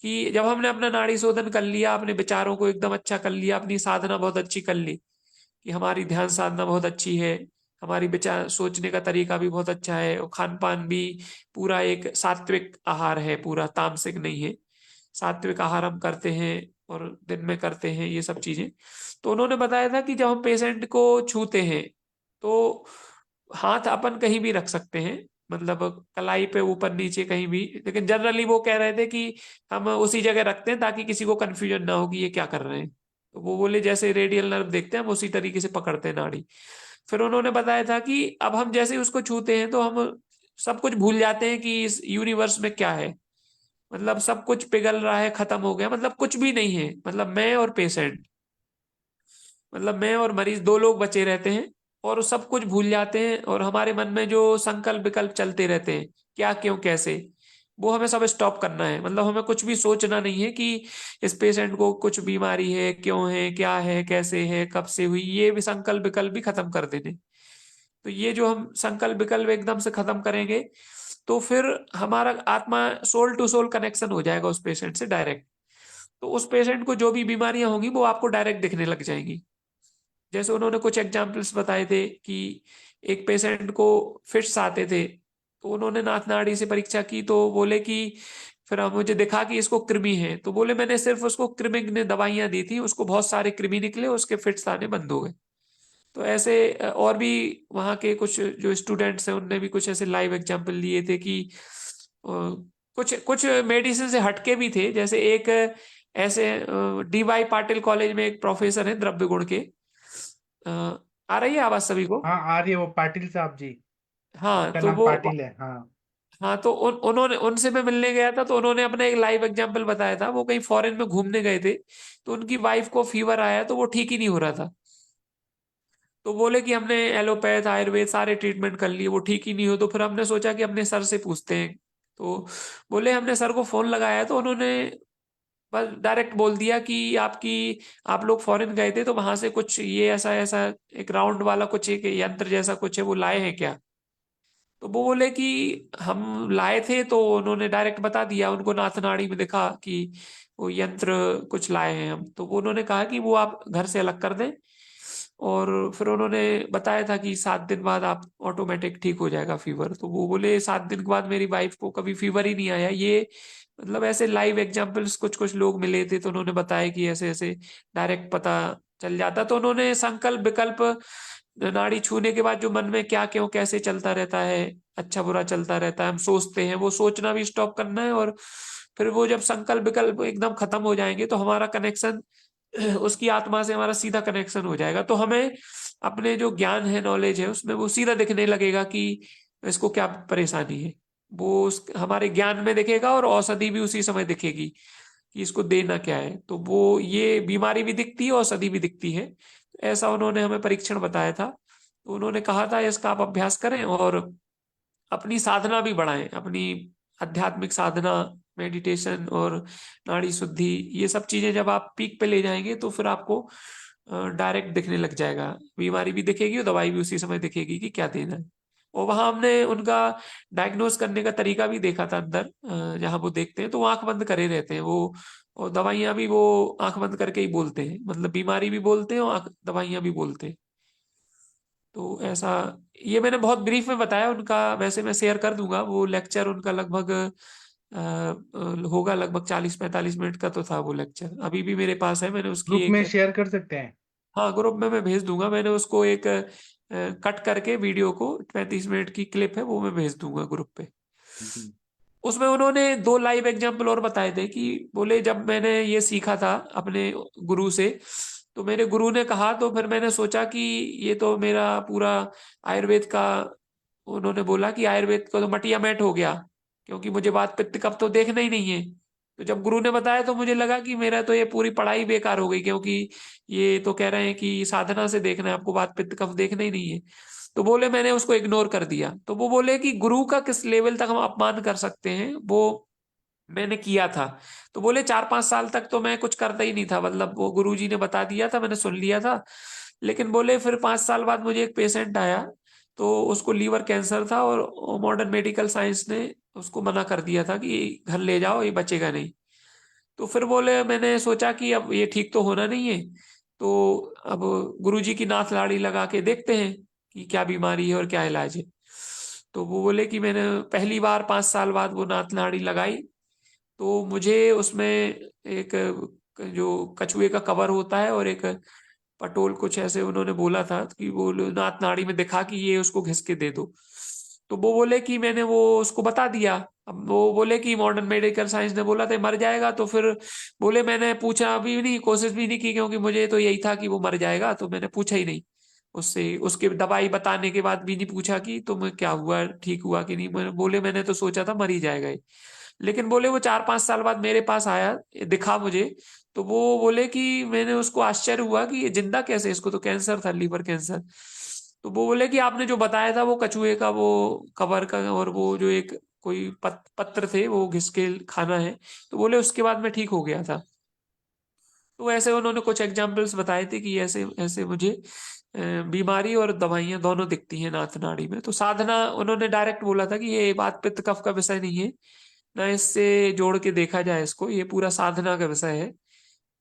[SPEAKER 5] कि जब हमने अपना नाड़ी शोधन कर लिया, अपने विचारों को एकदम अच्छा कर लिया, अपनी साधना बहुत अच्छी कर ली, कि हमारी ध्यान साधना बहुत अच्छी है, हमारी विचार सोचने का तरीका भी बहुत अच्छा है, और खान पान भी पूरा एक सात्विक आहार है, पूरा तामसिक नहीं है, सात्विक आहार हम करते हैं और दिन में करते हैं ये सब चीजें। तो उन्होंने बताया था कि जब हम पेशेंट को छूते हैं तो हाथ अपन कहीं भी रख सकते हैं, मतलब कलाई पे ऊपर नीचे कहीं भी, लेकिन जनरली वो कह रहे थे कि हम उसी जगह रखते हैं ताकि किसी को कंफ्यूजन ना हो कि ये क्या कर रहे हैं। तो वो बोले जैसे रेडियल नर्व देखते हैं हम उसी तरीके से पकड़ते हैं नाड़ी। फिर उन्होंने बताया था कि अब हम जैसे ही उसको छूते हैं तो हम सब कुछ भूल जाते हैं कि इस यूनिवर्स में क्या है। मतलब सब कुछ पिघल रहा है, खत्म हो गया, मतलब कुछ भी नहीं है, मतलब मैं और पेशेंट, मतलब मैं और मरीज, दो लोग बचे रहते हैं। और सब कुछ भूल जाते हैं, और हमारे मन में जो संकल्प विकल्प चलते रहते हैं, क्या क्यों कैसे, वो हमें सब स्टॉप करना है। मतलब हमें कुछ भी सोचना नहीं है कि इस पेशेंट को कुछ बीमारी है, क्यों है, क्या है, कैसे है, कब से हुई, ये भी संकल्प विकल्प भी खत्म कर देने। तो ये जो हम संकल्प विकल्प एकदम से खत्म करेंगे, तो फिर हमारा आत्मा सोल टू सोल कनेक्शन हो जाएगा उस पेशेंट से डायरेक्ट। तो उस पेशेंट को जो भी बीमारियां होंगी वो आपको डायरेक्ट दिखने लग जाएंगी। जैसे उन्होंने कुछ एग्जाम्पल्स बताए थे कि एक पेशेंट को फिट्स आते थे, तो उन्होंने नाथ नाड़ी से परीक्षा की, तो बोले कि फिर मुझे दिखा कि इसको कृमि है, तो बोले मैंने सिर्फ उसको कृमि ने दवाइयां दी थी, उसको बहुत सारे कृमि निकले, उसके फिट्स आने बंद हो गए। तो ऐसे और भी वहाँ के कुछ जो स्टूडेंट्स हैं उनने भी कुछ ऐसे लाइव एग्जाम्पल लिए थे कि कुछ कुछ मेडिसिन से हटके भी थे। जैसे एक ऐसे DY पाटिल कॉलेज में एक प्रोफेसर है द्रव्य गुण के, आ रही है आवाज सभी को?
[SPEAKER 2] हाँ आ रही है, वो पाटिल साहब जी,
[SPEAKER 5] हाँ,
[SPEAKER 2] उनका
[SPEAKER 5] तो
[SPEAKER 2] नाम
[SPEAKER 5] वो,
[SPEAKER 2] पाटिल है, हाँ।
[SPEAKER 5] हाँ, तो उन्होंने, उनसे मैं मिलने गया था, तो उन्होंने अपना एक लाइव एग्जांपल बताया था। वो कहीं फॉरेन में घूमने गए थे, तो उनकी वाइफ को फीवर आया, तो वो ठीक ही नहीं हो रहा था। तो बोले कि हमने एलोपैथ आयुर्वेद सारे ट्रीटमेंट कर लिए, वो ठीक ही नहीं हो। तो फिर हमने सोचा कि अपने सर से पूछते हैं। तो बोले हमने सर को फोन लगाया, तो उन्होंने बस डायरेक्ट बोल दिया कि आप लोग फॉरेन गए थे, तो वहां से कुछ ये ऐसा ऐसा एक राउंड वाला कुछ एक यंत्र जैसा कुछ है, वो लाए हैं क्या? तो वो बोले कि हम लाए थे। तो उन्होंने डायरेक्ट बता दिया, उनको नाथनाड़ी में दिखा कि वो यंत्र कुछ लाए हैं हम। तो वो उन्होंने कहा कि वो आप घर से अलग कर दें, और फिर उन्होंने बताया था कि 7 दिन बाद आप ऑटोमेटिक ठीक हो जाएगा फीवर। तो वो बोले 7 दिन के बाद मेरी वाइफ को कभी फीवर ही नहीं आया। ये मतलब ऐसे लाइव एग्जांपल्स कुछ कुछ लोग मिले थे, तो उन्होंने बताया कि ऐसे ऐसे डायरेक्ट पता चल जाता। तो उन्होंने संकल्प विकल्प नाड़ी छूने के बाद जो मन में क्या क्यों कैसे चलता रहता है, अच्छा बुरा चलता रहता है, हम सोचते हैं, वो सोचना भी स्टॉप करना है। और फिर वो जब संकल्प विकल्प एकदम खत्म हो जाएंगे, तो हमारा कनेक्शन उसकी आत्मा से हमारा सीधा कनेक्शन हो जाएगा। तो हमें अपने जो ज्ञान है, नॉलेज है, उसमें वो सीधा दिखने लगेगा कि इसको क्या परेशानी है। वो हमारे ज्ञान में दिखेगा, और औषधि भी उसी समय दिखेगी कि इसको देना क्या है। तो वो ये बीमारी भी दिखती है, औषधि भी दिखती है। ऐसा उन्होंने हमें परीक्षण बताया था। तो उन्होंने कहा था इसका आप अभ्यास करें, और अपनी साधना भी बढ़ाएं, अपनी आध्यात्मिक साधना, मेडिटेशन और नाड़ी शुद्धि, ये सब चीजें जब आप पीक पे ले जाएंगे, तो फिर आपको डायरेक्ट दिखने लग जाएगा। बीमारी भी दिखेगी और दवाई भी उसी समय दिखेगी कि क्या देना है। और वहां हमने उनका डायग्नोस करने का तरीका भी देखा था अंदर, जहां वो देखते हैं तो वो आंख बंद करे रहते हैं वो, और दवाइयां भी वो आंख बंद करके ही बोलते हैं। मतलब बीमारी भी बोलते हैं और दवाइयां भी बोलते हैं। तो ऐसा, ये मैंने बहुत ब्रीफ में बताया उनका। वैसे मैं शेयर कर दूंगा वो लेक्चर उनका, लगभग होगा लगभग 40-45 मिनट का तो था वो लेक्चर। अभी भी मेरे पास है, मैंने उसकी
[SPEAKER 2] ग्रुप में
[SPEAKER 5] एक,
[SPEAKER 2] शेयर कर सकते हैं।
[SPEAKER 5] हाँ, ग्रुप में मैं भेज दूंगा। मैंने उसको एक कट करके वीडियो को, 35 मिनट की क्लिप है, वो मैं भेज दूंगा ग्रुप पे।
[SPEAKER 2] जी।
[SPEAKER 5] उसमें उन्होंने 2 लाइव एग्जांपल और बताए थे कि बोले जब मैंने ये सीखा था अपने गुरु से, तो मेरे गुरु ने कहा, तो फिर मैंने सोचा कि ये तो मेरा पूरा आयुर्वेद का, उन्होंने बोला कि आयुर्वेद का तो मटिया मैट हो गया, क्योंकि मुझे वात पित्त कफ तो देखना ही नहीं है। तो जब गुरु ने बताया, तो मुझे लगा कि मेरा तो ये पूरी पढ़ाई बेकार हो गई, क्योंकि ये तो कह रहे हैं कि साधना से देखना है आपको, वात पित्त कफ देखना ही नहीं है। तो बोले मैंने उसको इग्नोर कर दिया। तो वो बोले कि गुरु का किस लेवल तक हम अपमान कर सकते हैं, वो मैंने किया था। तो बोले 4-5 साल तक तो मैं कुछ करता ही नहीं था, मतलब वो गुरुजी ने बता दिया था, मैंने सुन लिया था। लेकिन बोले फिर 5 साल बाद मुझे एक पेशेंट आया, तो उसको लीवर कैंसर था, और मॉडर्न मेडिकल साइंस ने उसको मना कर दिया था कि घर ले जाओ, ये बचेगा नहीं। तो फिर बोले, मैंने सोचा कि अब ये ठीक तो होना नहीं है, तो अब गुरुजी की नाथ लाड़ी लगा के देखते हैं कि क्या बीमारी है और क्या इलाज है। तो वो बोले कि मैंने पहली बार 5 साल बाद वो नाथ नाड़ी लगाई, तो मुझे उसमें एक जो कछुए का कवर होता है और एक पटोल, कुछ ऐसे उन्होंने बोला था कि वो नाथ नाड़ी में दिखा कि ये उसको घिस के दे दो। तो वो बोले कि मैंने वो उसको बता दिया। अब वो बोले कि मॉडर्न मेडिकल साइंस ने बोला था मर जाएगा। तो फिर बोले मैंने पूछा भी नहीं, कोशिश भी नहीं की, क्योंकि मुझे तो यही था कि वो मर जाएगा, तो मैंने पूछा ही नहीं उससे। उसके दवाई बताने के बाद भी नहीं पूछा कि तुम्हें क्या हुआ, ठीक हुआ कि नहीं। बोले मैंने तो सोचा था मर ही जाएगा ये। लेकिन बोले वो 4-5 साल बाद मेरे पास आया, दिखा मुझे। तो वो बोले कि मैंने उसको आश्चर्य हुआ कि ये जिंदा कैसे, इसको तो कैंसर था, लीवर कैंसर। तो वो बोले कि आपने जो बताया था वो कछुए का वो कवर का और वो जो एक कोई पत्र थे वो घिस के खाना है, तो बोले उसके बाद मैं ठीक हो गया था। तो ऐसे उन्होंने कुछ एग्जाम्पल्स बताए थे कि ऐसे ऐसे मुझे बीमारी और दवाइयां दोनों दिखती हैं नाथ नाड़ी में। तो साधना उन्होंने डायरेक्ट बोला था कि ये बात पित्त कफ का विषय नहीं है, ना इससे जोड़ के देखा जाए इसको, ये पूरा साधना का विषय है।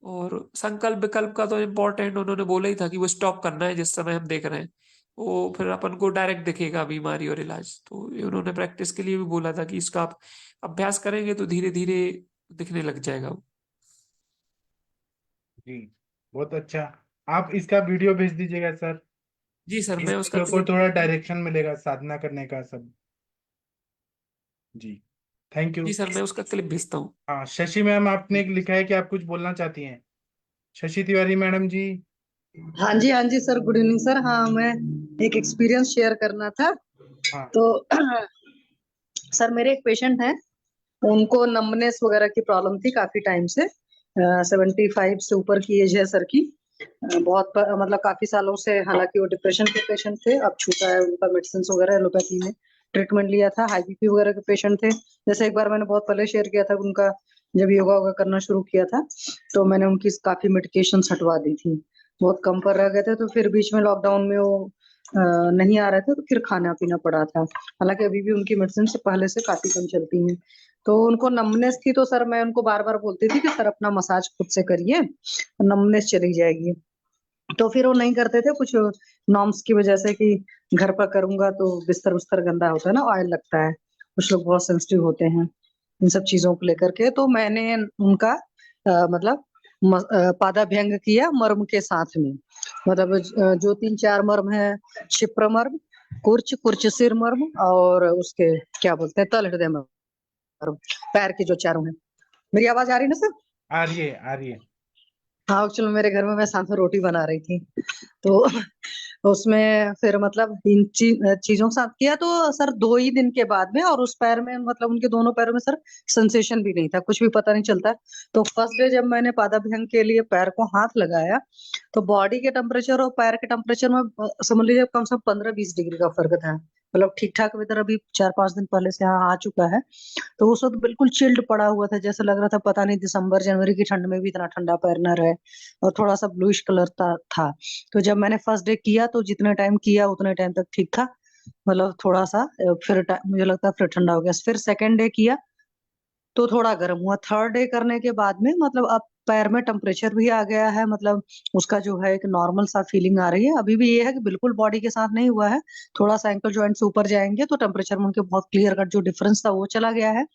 [SPEAKER 5] और संकल्प विकल्प का तो इम्पोर्टेंट उन्होंने बोला ही था कि वो स्टॉप करना है जिस समय हम देख रहे हैं, वो फिर अपन को डायरेक्ट दिखेगा बीमारी और इलाज। तो ये उन्होंने प्रैक्टिस के लिए भी बोला था कि इसका आप अभ्यास करेंगे तो धीरे धीरे दिखने लग जाएगा वो।
[SPEAKER 2] जी बहुत अच्छा। आप इसका वीडियो भेज दीजिएगा सर,
[SPEAKER 5] जी सर, मैं
[SPEAKER 2] इससे
[SPEAKER 5] उसका
[SPEAKER 2] लोगों को थोड़ा डायरेक्शन मिलेगा साधना करने का सब। जी थैंक यू।
[SPEAKER 5] जी सर, मैं उसका क्लिप भेजता हूँ।
[SPEAKER 2] हाँ शशि मैम, आपने लिखा है कि आप कुछ बोलना चाहती हैं। शशि तिवारी मैडम जी।
[SPEAKER 3] हाँ जी सर, गुड इवनिंग सर। हाँ, मैं एक एक्सपीरियंस शेयर करना था।
[SPEAKER 2] हाँ
[SPEAKER 3] तो सर, मेरे एक पेशेंट हैं, उनको नमनेस वगैरह की प्रॉब्लम थी काफी टाइम से। 75 से ऊपर की एज है सर की। मतलब काफी सालों से, हालांकि वो डिप्रेशन के पेशेंट थे, अब छूटा है उनका, मेडिसिन वगैरह एलोपैथी में ट्रीटमेंट लिया था। हाई बीपी वगैरह के पेशेंट थे। जैसे एक बार मैंने बहुत पहले शेयर किया था, उनका जब योगा वोगा करना शुरू किया था तो मैंने उनकी काफी मेडिकेशन हटवा दी थी, बहुत कम पर रह गए थे। तो फिर बीच में लॉकडाउन में वो नहीं आ रहे थे, तो फिर खाना पीना पड़ा था। हालांकि अभी भी उनकी मेडिसिन से पहले से काफी कम चलती हैं। तो उनको नमनेस थी, तो सर मैं उनको बार बार बोलती थी कि सर अपना मसाज खुद से करिए, नमनेस चली जाएगी। तो फिर वो नहीं करते थे, कुछ नॉर्म्स की वजह से, कि घर पर करूंगा तो बिस्तर उस्तर गंदा होता है ना, ऑयल लगता है, कुछ लोग बहुत सेंसिटिव होते हैं इन सब चीजों को लेकर के। तो मैंने उनका मतलब पादाभ्यंग किया मर्म के साथ में। मतलब जो 3-4 मर्म है, क्षिप्र मर्म, कुर्च कुर्च सिर मर्म, और उसके क्या बोलते हैं, तल हृदय मर्म, पैर के जो चारों हैं। मेरी आवाज आ रही है ना सर?
[SPEAKER 2] आ रही है, आ रही है।
[SPEAKER 3] हाँ, चलो, मेरे घर में मैं साथ में रोटी बना रही थी, तो उसमें फिर मतलब इन चीजों के साथ किया। तो सर 2 ही दिन के बाद में, और उस पैर में, मतलब उनके दोनों पैरों में सर सेंसेशन भी नहीं था, कुछ भी पता नहीं चलता। तो फर्स्ट डे जब मैंने पादाभ्यंग के लिए पैर को हाथ लगाया, तो बॉडी के टेम्परेचर और पैर के टेम्परेचर में समझ लीजिए कम से कम 15-20 डिग्री का फर्क था। मतलब ठीक ठाक वेदर अभी 4-5 दिन पहले से यहाँ आ चुका है। तो उस वक्त बिल्कुल चिल्ड पड़ा हुआ था, जैसे लग रहा था पता नहीं दिसंबर जनवरी की ठंड में भी इतना ठंडा पैर न रहे, और थोड़ा सा ब्लूइश कलर था। तो जब मैंने फर्स्ट डे किया तो जितने टाइम किया उतने टाइम तक ठीक था, मतलब थोड़ा सा फिर मुझे लगता है फिर ठंडा हो गया। फिर सेकेंड डे किया तो थोड़ा गर्म हुआ। थर्ड डे करने के बाद में मतलब अब पैर में टेम्परेचर भी आ गया है, मतलब उसका जो है एक नॉर्मल सा फीलिंग आ रही है। अभी भी ये है कि बिल्कुल बॉडी के साथ नहीं हुआ है, थोड़ा सा एंकल जॉइंट से ऊपर जाएंगे तो टेम्परेचर में उनके बहुत क्लियर कट जो डिफरेंस था वो चला गया है।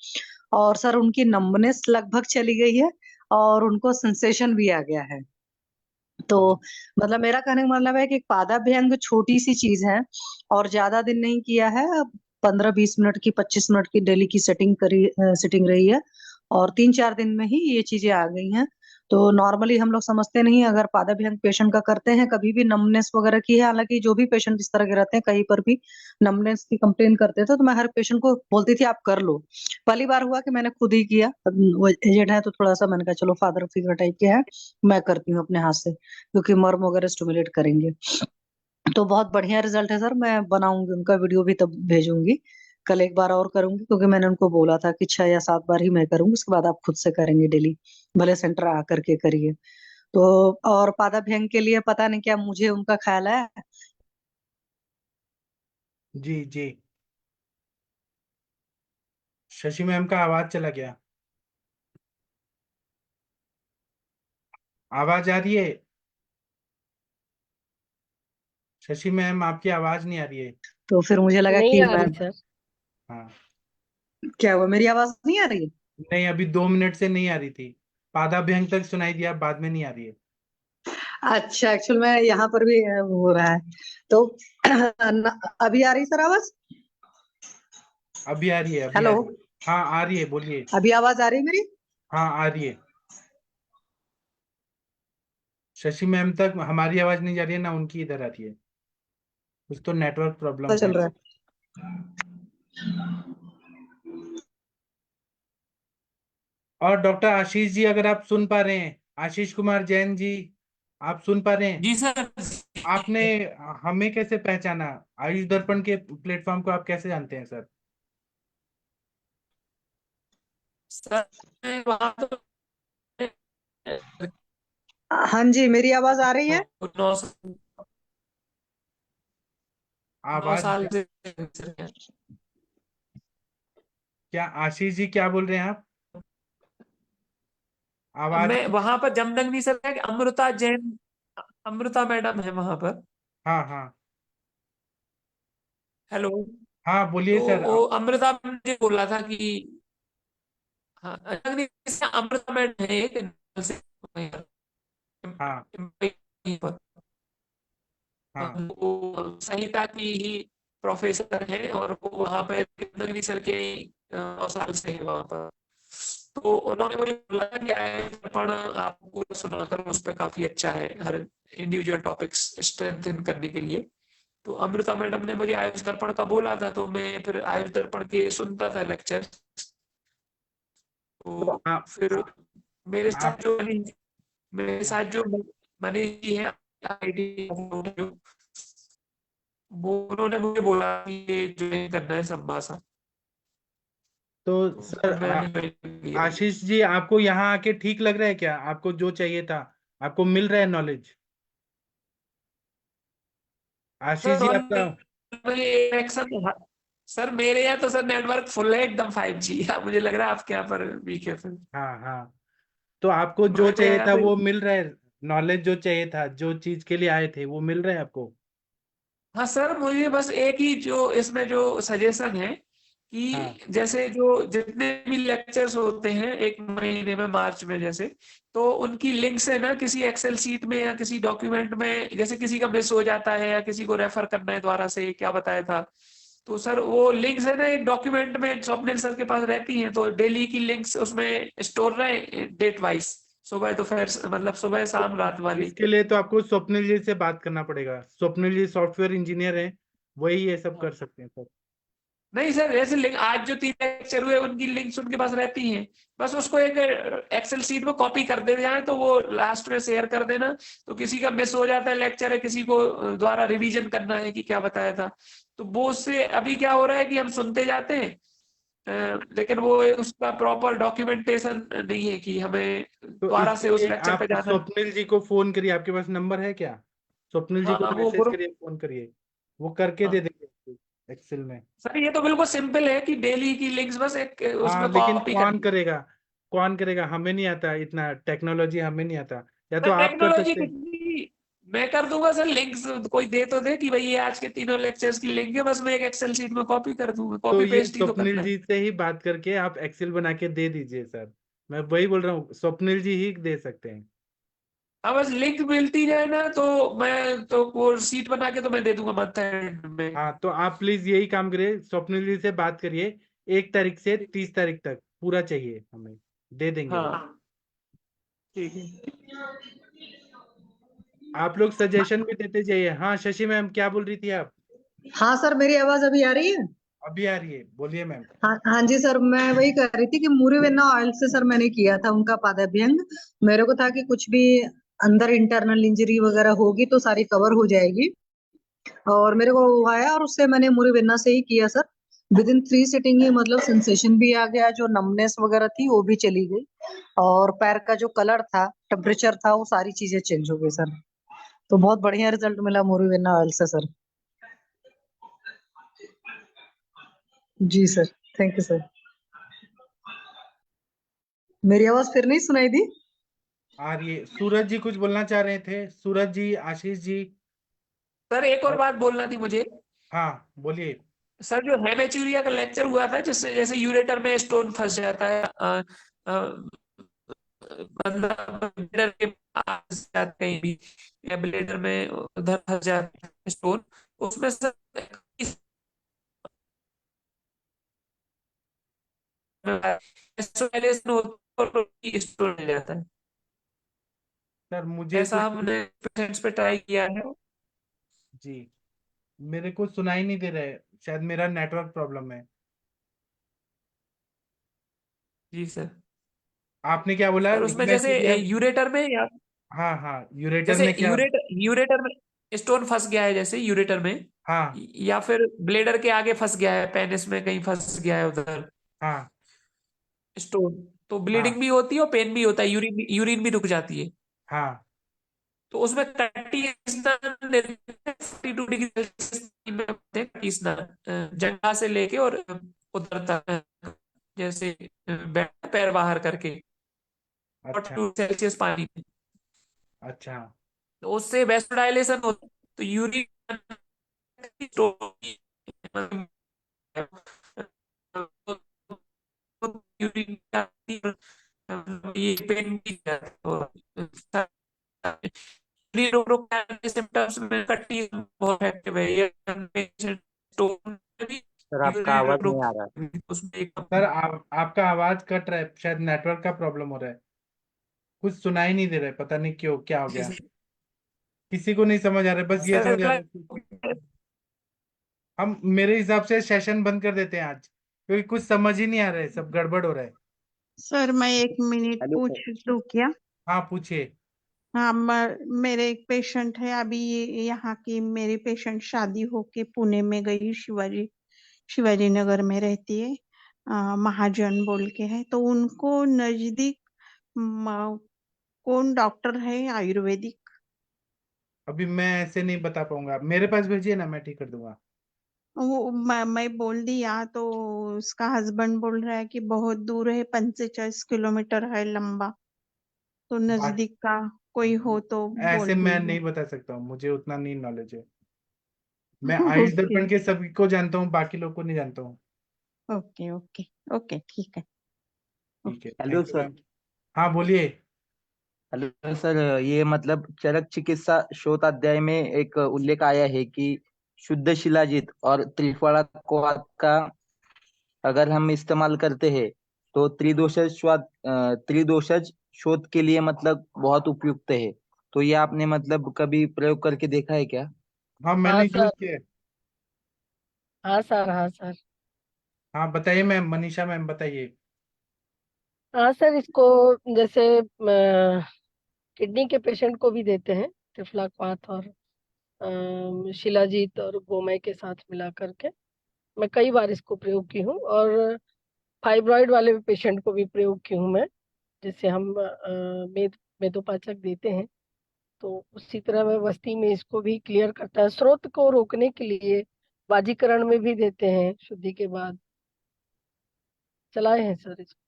[SPEAKER 3] और सर उनकी नंबनेस लगभग चली गई है, और उनको सेंसेशन भी आ गया है। तो मतलब मेरा कहने का मतलब है कि पादाभ्यंग छोटी सी चीज है, और ज्यादा दिन नहीं किया है। 15-20 मिनट की, 25 मिनट की डेली की सिटिंग रही है, और 3-4 दिन में ही ये चीजें आ गई हैं। तो नॉर्मली हम लोग समझते नहीं है, अगर पादाभ्यंग पेशेंट का करते हैं, कभी भी नमनेस वगैरह की है, हालांकि जो भी पेशेंट इस तरह के रहते हैं कहीं पर भी नमनेस की कंप्लेन करते थे, तो मैं हर पेशेंट को बोलती थी आप कर लो। पहली बार हुआ कि मैंने खुद ही किया, वो एजेड है तो थोड़ा सा मैंने कहा चलो फादर फिगर टाइप के है, मैं करती हूँ अपने हाथ से, क्योंकि मर्म वगैरह स्टिमुलेट करेंगे। तो बहुत बढ़िया रिजल्ट है सर। मैं बनाऊंगी उनका वीडियो भी, तब भेजूंगी। कल एक बार और करूंगी, क्योंकि मैंने उनको बोला था कि 6 या 7 बार ही मैं करूंगी, उसके बाद आप खुद से करेंगे डेली, भले सेंटर आ करके करिए। तो और पादाभ्यंग के लिए पता नहीं क्या मुझे उनका ख्याल है।
[SPEAKER 2] जी जी। शशि मैम का आवाज चला गया। आवाज आ रही है? शशि मैम आपकी आवाज नहीं आ रही है।
[SPEAKER 3] तो फिर मुझे लगा
[SPEAKER 7] नहीं
[SPEAKER 3] कि
[SPEAKER 7] आ
[SPEAKER 3] मैं,
[SPEAKER 7] रही सर।
[SPEAKER 2] हाँ
[SPEAKER 3] क्या हुआ, मेरी आवाज नहीं आ रही है?
[SPEAKER 2] नहीं, अभी 2 मिनट से नहीं आ रही थी। पादाभ्यंग तक सुनाई दिया, बाद में नहीं आ रही है।
[SPEAKER 3] अच्छा, एक्चुअल में यहाँ पर भी हो रहा है। तो अभी आ रही सर आवाज?
[SPEAKER 2] अभी आ रही है, अभी आ
[SPEAKER 3] हेलो,
[SPEAKER 2] रही है। हाँ आ रही है, बोलिए।
[SPEAKER 3] अभी आवाज आ रही है मेरी?
[SPEAKER 2] हाँ आ रही है। शशि मैम तक हमारी आवाज नहीं जा रही है, ना उनकी इधर आ रही है। कुछ तो नेटवर्क
[SPEAKER 3] पता
[SPEAKER 2] प्रॉब्लम
[SPEAKER 3] चल
[SPEAKER 2] है।
[SPEAKER 3] रहा है।
[SPEAKER 2] और डॉक्टर आशीष जी, अगर आप सुन पा रहे हैं, आशीष कुमार जैन जी, आप सुन पा रहे हैं?
[SPEAKER 5] जी सर।
[SPEAKER 2] आपने हमें कैसे पहचाना? आयुष दर्पण के प्लेटफॉर्म को आप कैसे जानते हैं सर?
[SPEAKER 5] सर मैं वहां तो
[SPEAKER 3] हाँ जी, मेरी आवाज आ रही है?
[SPEAKER 5] 9 साल
[SPEAKER 2] आवाज
[SPEAKER 5] से
[SPEAKER 2] क्या आशीष जी क्या बोल रहे हैं आप? आवाज
[SPEAKER 5] मैं वहां पर जमदंगनी सर है, अमृता जैन, अमृता मैडम है वहां पर।
[SPEAKER 2] हाँ हाँ
[SPEAKER 5] हेलो।
[SPEAKER 2] हाँ, बोलिए
[SPEAKER 5] तो
[SPEAKER 2] सर।
[SPEAKER 5] वो अमृता मैडम ने बोला था कि हाँ, जमदंगनी से अमृता मैडम है एक से
[SPEAKER 2] हाँ
[SPEAKER 5] वहीं पर।
[SPEAKER 2] हाँ
[SPEAKER 5] वो संहिता की ही प्रोफेसर है और वो वहां पर जमदंगनी सर के 9 साल से है वहां पर। तो उन्होंने मुझे बोला कि दर्पण आपको पूरा सुना कर उस पर काफी अच्छा है हर इंडिविजुअल टॉपिक्स स्ट्रेंथन करने के लिए। तो अमृता मैडम ने मुझे आयुष दर्पण का बोला था, तो मैं फिर आयुष दर्पण के सुनता था लेक्चर।
[SPEAKER 2] तो
[SPEAKER 5] तो फिर मेरे साथ
[SPEAKER 2] आप
[SPEAKER 5] जो मेरे साथ जो मनीष जी है आईटी, वो उन्होंने मुझे बोला कि ये ज्वाइन करना है संभाषा।
[SPEAKER 2] तो
[SPEAKER 5] तो
[SPEAKER 2] सर
[SPEAKER 5] फिर मैंने ज्वाइन किया।
[SPEAKER 2] आशीष जी आपको यहाँ आके ठीक लग रहा है क्या? आपको जो चाहिए था आपको मिल रहा है नॉलेज? आशीष
[SPEAKER 5] सर
[SPEAKER 2] जी आपका।
[SPEAKER 5] एक्शन सर मेरे यहाँ तो सर नेटवर्क फुल है एकदम 5G। मुझे लग रहा है आपके यहाँ पर वीक है फिर।
[SPEAKER 2] हाँ हाँ, तो आपको जो
[SPEAKER 5] मेरे
[SPEAKER 2] चाहिए
[SPEAKER 5] यहाँ
[SPEAKER 2] था
[SPEAKER 5] पे
[SPEAKER 2] वो मिल रहा है? नॉलेज जो चाहिए था, जो चीज के लिए आए थे, वो मिल रहा है आपको?
[SPEAKER 5] हाँ सर, मुझे बस एक ही जो इसमें जो सजेशन है
[SPEAKER 2] हाँ
[SPEAKER 5] कि जैसे जो जितने भी लेक्चर्स होते हैं एक महीने में मार्च में जैसे, तो उनकी लिंक्स है ना किसी एक्सेल शीट में या किसी डॉक्यूमेंट में, जैसे किसी का मिस हो जाता है या किसी को रेफर करना है दोबारा से क्या बताया था, तो सर वो लिंक्स है ना एक डॉक्यूमेंट में स्वप्निल सर के पास रहती हैं, तो डेली की लिंक्स उसमें स्टोर रहे डेट वाइज, सुबह दोपहर मतलब सुबह शाम
[SPEAKER 2] तो
[SPEAKER 5] रात वाली।
[SPEAKER 2] इसके लिए तो आपको स्वप्निल जी से बात करना पड़ेगा। स्वप्निल जी सॉफ्टवेयर इंजीनियर हैं, वही ये सब कर सकते हैं सर।
[SPEAKER 5] नहीं सर, जैसे लिंक आज जो 3 लेक्चर हुए उनकी लिंक्स उनके पास रहती हैं, बस उसको एक एक्सेल शीट में कॉपी कर दे जाए तो वो लास्ट में शेयर कर देना। तो किसी का मिस हो जाता है लेक्चर है, किसी को द्वारा रिवीजन करना है कि क्या बताया था, तो वो उससे अभी क्या हो रहा है कि हम सुनते जाते हैं, लेकिन वो उसका प्रॉपर डॉक्यूमेंटेशन नहीं है कि हमें
[SPEAKER 2] तो
[SPEAKER 5] दोबारा से
[SPEAKER 2] इसके
[SPEAKER 5] उस
[SPEAKER 2] लिए
[SPEAKER 5] लेक्चर पे
[SPEAKER 2] आप
[SPEAKER 5] जाना है।
[SPEAKER 2] स्वप्निल जी को फोन करिए। आपके पास नंबर है क्या? स्वप्निल जी
[SPEAKER 5] हाँ
[SPEAKER 2] को
[SPEAKER 5] वो
[SPEAKER 2] मैसेज
[SPEAKER 5] ग्रुप।
[SPEAKER 2] करिए, फोन करिए, वो करके दे
[SPEAKER 5] हाँ
[SPEAKER 2] देंगे एक्सेल में।
[SPEAKER 5] सर ये तो बिल्कुल सिंपल है कि डेली की लिंक्स बस एक
[SPEAKER 2] हाँ,
[SPEAKER 5] उसमें
[SPEAKER 2] लेकिन
[SPEAKER 5] कॉपी
[SPEAKER 2] कौन
[SPEAKER 5] करनी है।
[SPEAKER 2] करेगा? कौन करेगा? हमें नहीं आता इतना टेक्नोलॉजी, हमें नहीं आता। या तो
[SPEAKER 5] सर
[SPEAKER 2] आप कर
[SPEAKER 5] टेक्नोलॉजी
[SPEAKER 2] सकते
[SPEAKER 5] कुछ
[SPEAKER 2] हैं।
[SPEAKER 5] नहीं, मैं कर दूंगा सर, लिंक्स कोई दे तो दे कि भाई ये आज के 3 लेक्चर्स की लिंक है, बस मैं एक एक्सेल शीट में कॉपी कर दूंगा,
[SPEAKER 2] तो
[SPEAKER 5] कॉपी
[SPEAKER 2] ये
[SPEAKER 5] पेस्ट ही तो
[SPEAKER 2] स्वप्निल
[SPEAKER 5] करना है।
[SPEAKER 2] जी से ही बात करके आप एक्सेल बना के दे दीजिए सर। मैं वही बोल रहा हूँ, स्वप्निल जी ही दे सकते हैं।
[SPEAKER 5] हाँ बस लिंक मिलती जाए ना तो मैं तो वो सीट बना के तो मैं दे दूंगा मंथ एंड में।
[SPEAKER 2] हाँ, तो आप प्लीज यही काम करिए, स्वप्निल जी से बात करिए। 1 तारीख से 30 तारीख तक पूरा चाहिए हमें, दे देंगे वो।
[SPEAKER 5] हाँ ठीक है।
[SPEAKER 2] आप लोग सजेशन भी देते जाइए। हाँ शशि मैम, क्या बोल रही थी आप?
[SPEAKER 3] हाँ सर, मेरी आवाज अभी आ रही है?
[SPEAKER 2] अभी आ रही है, बोलिए मैम।
[SPEAKER 3] हाँ हाँ जी सर, मैं वही कर रही थी कि मुरिवेन्ना ऑयल से सर मैंने किया था उनका पादाभ्यंग। मेरे को था कि कुछ भी अंदर इंटरनल इंजरी वगैरह होगी तो सारी कवर हो जाएगी, और मेरे को वो आया और उससे मैंने मुरिवेन्ना से ही किया सर। विद इन 3 सिटिंग ही मतलब सेंसेशन भी आ गया, जो नमनेस वगैरह थी वो भी चली गई, और पैर का जो कलर था, टेम्परेचर था, वो सारी चीजें चेंज हो गई सर। तो बहुत बढ़िया रिजल्ट मिला मुरिवेन्ना ऑयल से सर। जी सर, थैंक यू सर। मेरी आवाज फिर नहीं सुनाई दी?
[SPEAKER 2] आ रही है। सूरज जी कुछ बोलना चाह रहे थे, सूरज जी, आशीष जी।
[SPEAKER 5] सर एक और बात बोलना थी मुझे।
[SPEAKER 2] हाँ बोलिए।
[SPEAKER 5] सर जो हेमेचूरिया का लेक्चर हुआ था जिससे जैसे यूरेटर में स्टोन फंस जाता है, मतलब ब्लेडर के पास जाते कहीं भी या ब्लेडर में उधर फंस जाता है स्टोन, उसमें सर स्टोन मिल जाता है।
[SPEAKER 2] सर मुझे
[SPEAKER 5] ऐसा
[SPEAKER 2] कुछ,
[SPEAKER 5] हमने पेशेंट्स पे ट्राई किया है।
[SPEAKER 2] जी, मेरे को सुनाई नहीं दे रहा है, शायद मेरा नेटवर्क प्रॉब्लम है।
[SPEAKER 5] जी सर।
[SPEAKER 2] आपने क्या बोला?
[SPEAKER 5] सर उसमें जैसे
[SPEAKER 2] हेमेचूरिया?
[SPEAKER 5] यूरेटर में या
[SPEAKER 2] हाँ हाँ, यूरेटर
[SPEAKER 5] जैसे
[SPEAKER 2] में क्या?
[SPEAKER 5] यूरेटर यूरेटर में स्टोन फंस गया है जैसे यूरेटर में,
[SPEAKER 2] हाँ
[SPEAKER 5] या फिर ब्लेडर के आगे फंस गया है, पेनिस में कहीं फंस गया है उधर
[SPEAKER 2] हाँ
[SPEAKER 5] स्टोन, तो
[SPEAKER 2] हाँ
[SPEAKER 5] ब्लीडिंग भी होती है और पेन भी होता है, यूरिन यूरिन भी रुक जाती है।
[SPEAKER 2] हाँ
[SPEAKER 5] तो उसमें कटी स्नान 42 डिग्री सेल्सियस में होते हैं, कटी स्नान जगह से लेके और उधर तक, जैसे पैर बाहर करके
[SPEAKER 2] अच्छा
[SPEAKER 5] 42 सेल्सियस पानी में,
[SPEAKER 2] अच्छा
[SPEAKER 5] तो उससे वेस्टोडाइलेशन होता है, तो यूरिन यूरिन ये पेन भी यूरिन रोग के सिम्टम्स में कट्टी बहुत इफेक्टिव है, ये पेशेंट स्टोन भी
[SPEAKER 4] सर आपका
[SPEAKER 5] यूरिन
[SPEAKER 4] आवाज नहीं
[SPEAKER 5] रोग
[SPEAKER 4] आ रहा।
[SPEAKER 5] उसमें एक
[SPEAKER 2] सर आपका आवाज कट रहा है, शायद नेटवर्क का प्रॉब्लम हो रहा है, कुछ सुनाई नहीं दे रहा है, पता नहीं क्यों, क्या हो गया, किसी को नहीं समझ आ रहा है, बस ये समझ आ रहा है कि हम मेरे हिसाब से सेशन बंद कर देते हैं आज, क्योंकि कुछ समझ ही नहीं आ रहा है, सब गड़बड़ हो रहा है।
[SPEAKER 7] सर मैं 1 मिनट
[SPEAKER 4] हेलो
[SPEAKER 7] पूछ
[SPEAKER 4] सर।
[SPEAKER 7] दूं क्या?
[SPEAKER 2] हाँ पूछिए।
[SPEAKER 7] हाँ, मेरे एक पेशेंट है अभी, यहाँ की मेरी पेशेंट शादी होके पुणे में गई, शिवाजी नगर में रहती है, महाजन बोल के है, तो उनको नजदीक कौन डॉक्टर है आयुर्वेदिक?
[SPEAKER 2] अभी मैं ऐसे नहीं बता पाऊंगा, मेरे पास भेजिए ना, मैं ठीक कर दूंगा।
[SPEAKER 7] वो मैं बोल दिया तो उसका हस्बैंड बोल रहा है कि बहुत दूर है, 45 किलोमीटर है लंबा, तो
[SPEAKER 2] बात
[SPEAKER 7] नजदीक का कोई हो तो
[SPEAKER 2] ऐसे
[SPEAKER 7] बोल
[SPEAKER 2] मैं
[SPEAKER 7] दीजिए।
[SPEAKER 2] नहीं बता सकता हूँ, मुझे उतना नहीं नॉलेज है। मैं आयुष
[SPEAKER 7] ओके
[SPEAKER 2] दर्पण के सभी को जानता हूँ, बाकी लोग को नहीं जानता हूँ।
[SPEAKER 7] ओके ओके ओके, ठीक है।
[SPEAKER 2] ठीक है,
[SPEAKER 4] hello
[SPEAKER 2] thank you
[SPEAKER 4] sir.
[SPEAKER 2] Ma'am. हाँ बोलिए।
[SPEAKER 4] हेलो सर, ये मतलब चरक चिकित्सा शोध अध्याय में एक उल्लेख आया है कि शुद्ध शिलाजीत और त्रिफला क्वाथ का अगर हम इस्तेमाल करते हैं तो त्रिदोषज शोध के लिए मतलब बहुत उपयुक्त है। तो ये आपने मतलब कभी प्रयोग करके देखा है क्या?
[SPEAKER 2] हाँ
[SPEAKER 8] हाँ
[SPEAKER 2] मैंने यूज
[SPEAKER 8] सर।
[SPEAKER 2] किया है।
[SPEAKER 8] हाँ सर। हाँ सर।
[SPEAKER 2] हाँ बताइए मैम, मनीषा मैम बताइए।
[SPEAKER 8] हाँ सर, इसको जैसे किडनी के पेशेंट को भी देते हैं, त्रिफलाक्वाथ और शिलाजीत और गोमय के साथ मिला करके। मैं कई बार इसको प्रयोग की हूँ, और फाइब्रॉइड वाले पेशेंट को भी प्रयोग की हूँ मैं, जिसे हम मेदोपाचक देते हैं। तो उसी तरह मैं वस्ती में इसको भी क्लियर करता है, स्रोत को रोकने के लिए बाजीकरण में भी देते हैं शुद्धि के बाद, चलाए हैं सर इसको।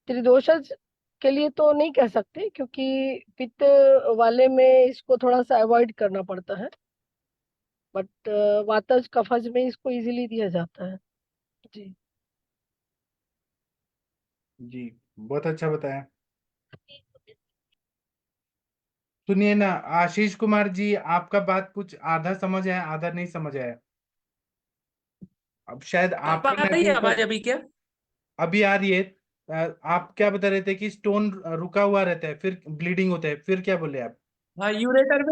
[SPEAKER 8] त्रिदोषज के लिए तो नहीं कह सकते, क्योंकि पित्त वाले में इसको थोड़ा सा अवॉइड करना पड़ता है, बट वातज कफज में इसको इजीली दिया जाता है। जी।
[SPEAKER 2] जी बहुत अच्छा बताया। सुनिए ना आशीष कुमार जी, आपका बात कुछ आधा समझ आया, आधा नहीं समझ आया। अब शायद
[SPEAKER 5] अब
[SPEAKER 2] आपका
[SPEAKER 5] आ रही है
[SPEAKER 2] नेटवर्क
[SPEAKER 5] आवाज
[SPEAKER 2] का
[SPEAKER 5] अभी क्या?
[SPEAKER 2] अभी आ रही है। आप क्या बता रहे थे कि स्टोन रुका हुआ रहता है, फिर ब्लीडिंग होता है, फिर क्या बोले आप?
[SPEAKER 5] हाँ, यूरेटर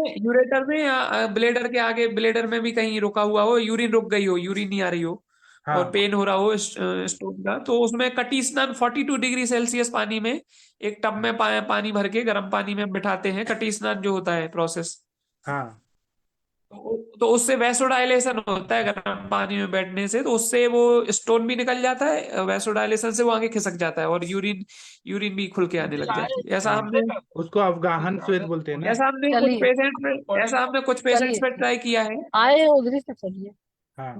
[SPEAKER 5] में या ब्लेडर के आगे, ब्लेडर में भी कहीं रुका हुआ हो, यूरिन रुक गई हो, यूरिन नहीं आ रही हो और
[SPEAKER 2] हाँ
[SPEAKER 5] पेन हो रहा हो स्टोन का, तो उसमें कटी स्नान 42 डिग्री सेल्सियस पानी में, एक टब में पानी भर के गर्म पानी में बिठाते हैं, कटी स्नान जो होता है प्रोसेस,
[SPEAKER 2] हाँ
[SPEAKER 5] तो उससे वैसोडाइलेशन होता है गर्म पानी में बैठने से, तो उससे वो स्टोन भी निकल जाता है, वैसोडाइलेशन से वो आगे खिसक जाता है और यूरिन यूरिन भी खुल के आने लग जाती है।
[SPEAKER 2] हाँ उसको अवगाहन श्वेत बोलते हैं ना।
[SPEAKER 8] चलिए
[SPEAKER 5] ऐसा हमने कुछ पेशेंट्स
[SPEAKER 8] चलिए,
[SPEAKER 5] पे ट्राई किया है,
[SPEAKER 8] आए हैं उधरी से, चलिए।
[SPEAKER 2] हाँ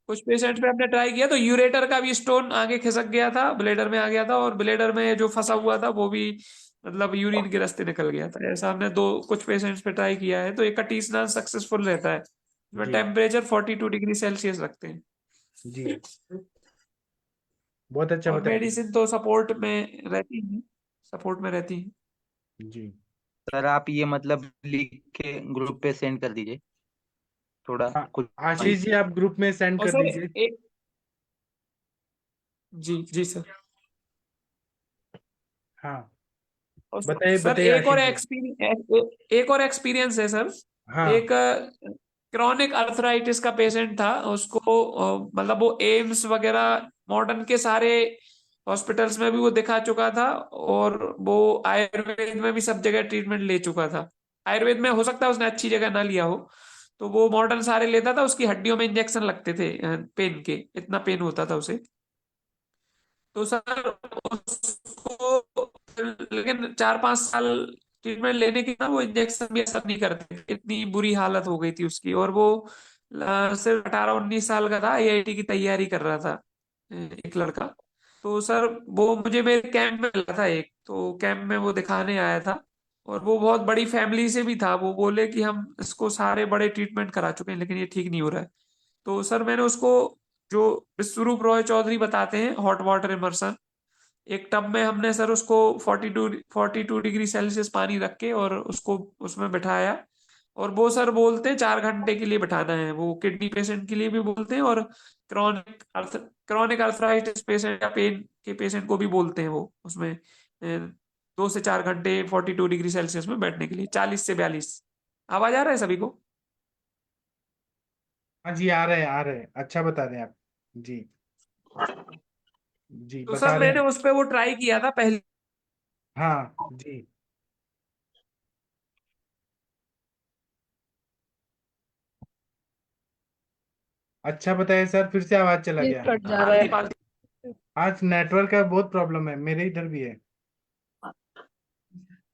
[SPEAKER 5] कुछ पेशेंट्स पे हमने ट्राई किया, तो यूरेटर का भी स्टोन आगे खिसक गया था, ब्लेडर में आ गया था, और ब्लेडर में जो फंसा हुआ था वो भी मतलब यूरिन के रास्ते निकल गया था। ऐसा हमने कुछ पेशेंट्स पे ट्राई किया है, तो एक कटी स्नान सक्सेसफुल रहता है।
[SPEAKER 2] जी
[SPEAKER 5] टेम्परेचर 42 डिग्री सेल्सियस रखते हैं,
[SPEAKER 2] जी बहुत अच्छा
[SPEAKER 5] और
[SPEAKER 2] बताया।
[SPEAKER 5] मेडिसिन तो सपोर्ट में रहती है, सपोर्ट में रहती है।
[SPEAKER 2] जी
[SPEAKER 4] सर आप ये मतलब लिख के ग्रुप पे सेंड कर दीजिए थोड़ा
[SPEAKER 2] हाँ
[SPEAKER 4] कुछ
[SPEAKER 2] आशीष
[SPEAKER 4] पॉइंट।
[SPEAKER 2] जी, आप ग्रुप में सेंड
[SPEAKER 5] और
[SPEAKER 2] कर
[SPEAKER 5] सर
[SPEAKER 2] दीजिए।
[SPEAKER 5] एक, जी जी सर,
[SPEAKER 2] हाँ
[SPEAKER 5] और
[SPEAKER 2] बताइए
[SPEAKER 5] सर
[SPEAKER 2] बताइए आशीष जी।
[SPEAKER 5] एक और एक्सपीरियंस है सर।
[SPEAKER 2] हाँ
[SPEAKER 5] एक क्रॉनिक अर्थराइटिस का पेशेंट था, उसको मतलब वो एम्स वगैरह मॉडर्न के सारे हॉस्पिटल्स में भी वो दिखा चुका था, और वो आयुर्वेद में भी सब जगह ट्रीटमेंट ले चुका था। आयुर्वेद में हो सकता है उसने अच्छी जगह ना लिया हो, तो वो मॉडर्न सारे लेता था, उसकी हड्डियों में इंजेक्शन लगते थे पेन के, इतना पेन होता था उसे। तो सर उसको, लेकिन 4-5 साल ट्रीटमेंट लेने के बाद वो इंजेक्शन भी असर नहीं करते, इतनी बुरी हालत हो गई थी उसकी। और वो सिर्फ 18-19 साल का था, आईआईटी की तैयारी कर रहा था एक लड़का। तो सर वो मुझे मेरे कैंप में मिला था एक, तो कैंप में वो दिखाने आया था, और वो बहुत बड़ी फैमिली से भी था। वो बोले कि हम इसको सारे बड़े ट्रीटमेंट करा चुके हैं लेकिन ये ठीक नहीं हो रहा है। तो सर मैंने उसको, जो विश्वरूप रॉय चौधरी बताते हैं, हॉट वाटर इमर्सन, एक टब में हमने सर उसको 42 डिग्री सेल्सियस पानी रख के और उसको उसमें बिठाया। और वो सर बोलते हैं 4 घंटे के लिए बिठाना है, वो किडनी पेशेंट के लिए भी बोलते हैं, और क्रॉनिक अर्थराइटिस पेशेंट या पेन के पेशेंट को भी बोलते हैं वो उसमें 2 से 4 घंटे 42 डिग्री सेल्सियस में बैठने के लिए, 40 से 42। आवाज आ रहा है सभी को?
[SPEAKER 2] हाँ जी, आ रहे हैं, आ रहे हैं, अच्छा बता रहे हैं आप। जी जी,
[SPEAKER 5] तो
[SPEAKER 2] बता
[SPEAKER 5] सर
[SPEAKER 2] रहे
[SPEAKER 5] मैंने
[SPEAKER 2] हैं।
[SPEAKER 5] उस पे वो ट्राई किया था पहले।
[SPEAKER 2] हाँ जी, अच्छा बताया सर, फिर से आवाज चला
[SPEAKER 8] ये
[SPEAKER 2] गया।
[SPEAKER 8] कट जा रहा है।
[SPEAKER 2] आज नेटवर्क का बहुत प्रॉब्लम है, मेरे इधर भी है।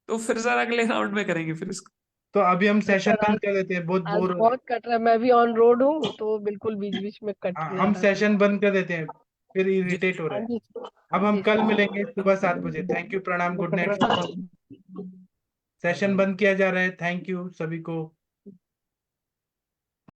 [SPEAKER 5] तो फिर सर अगले राउंड में करेंगे फिर इसको।
[SPEAKER 2] तो अभी हम सेशन
[SPEAKER 8] सर
[SPEAKER 2] बंद कर देते हैं, बहुत
[SPEAKER 8] आज
[SPEAKER 2] बोर हो रहे
[SPEAKER 8] बहुत कट रहा है, मैं भी ऑन रोड हूँ तो बिल्कुल बीच बीच में कट
[SPEAKER 2] हैं।
[SPEAKER 8] जा
[SPEAKER 2] हम
[SPEAKER 8] रहा है।
[SPEAKER 2] सेशन बंद कर देते हैं, फिर
[SPEAKER 5] जी
[SPEAKER 2] इरिटेट हो रहा
[SPEAKER 8] हाँ
[SPEAKER 2] है।
[SPEAKER 8] जी
[SPEAKER 2] अब हम
[SPEAKER 8] जी
[SPEAKER 2] कल
[SPEAKER 8] सर।
[SPEAKER 2] मिलेंगे सुबह 7 बजे। थैंक यू, प्रणाम, गुड नाइट। सेशन बंद किया जा रहा है। थैंक यू सभी को।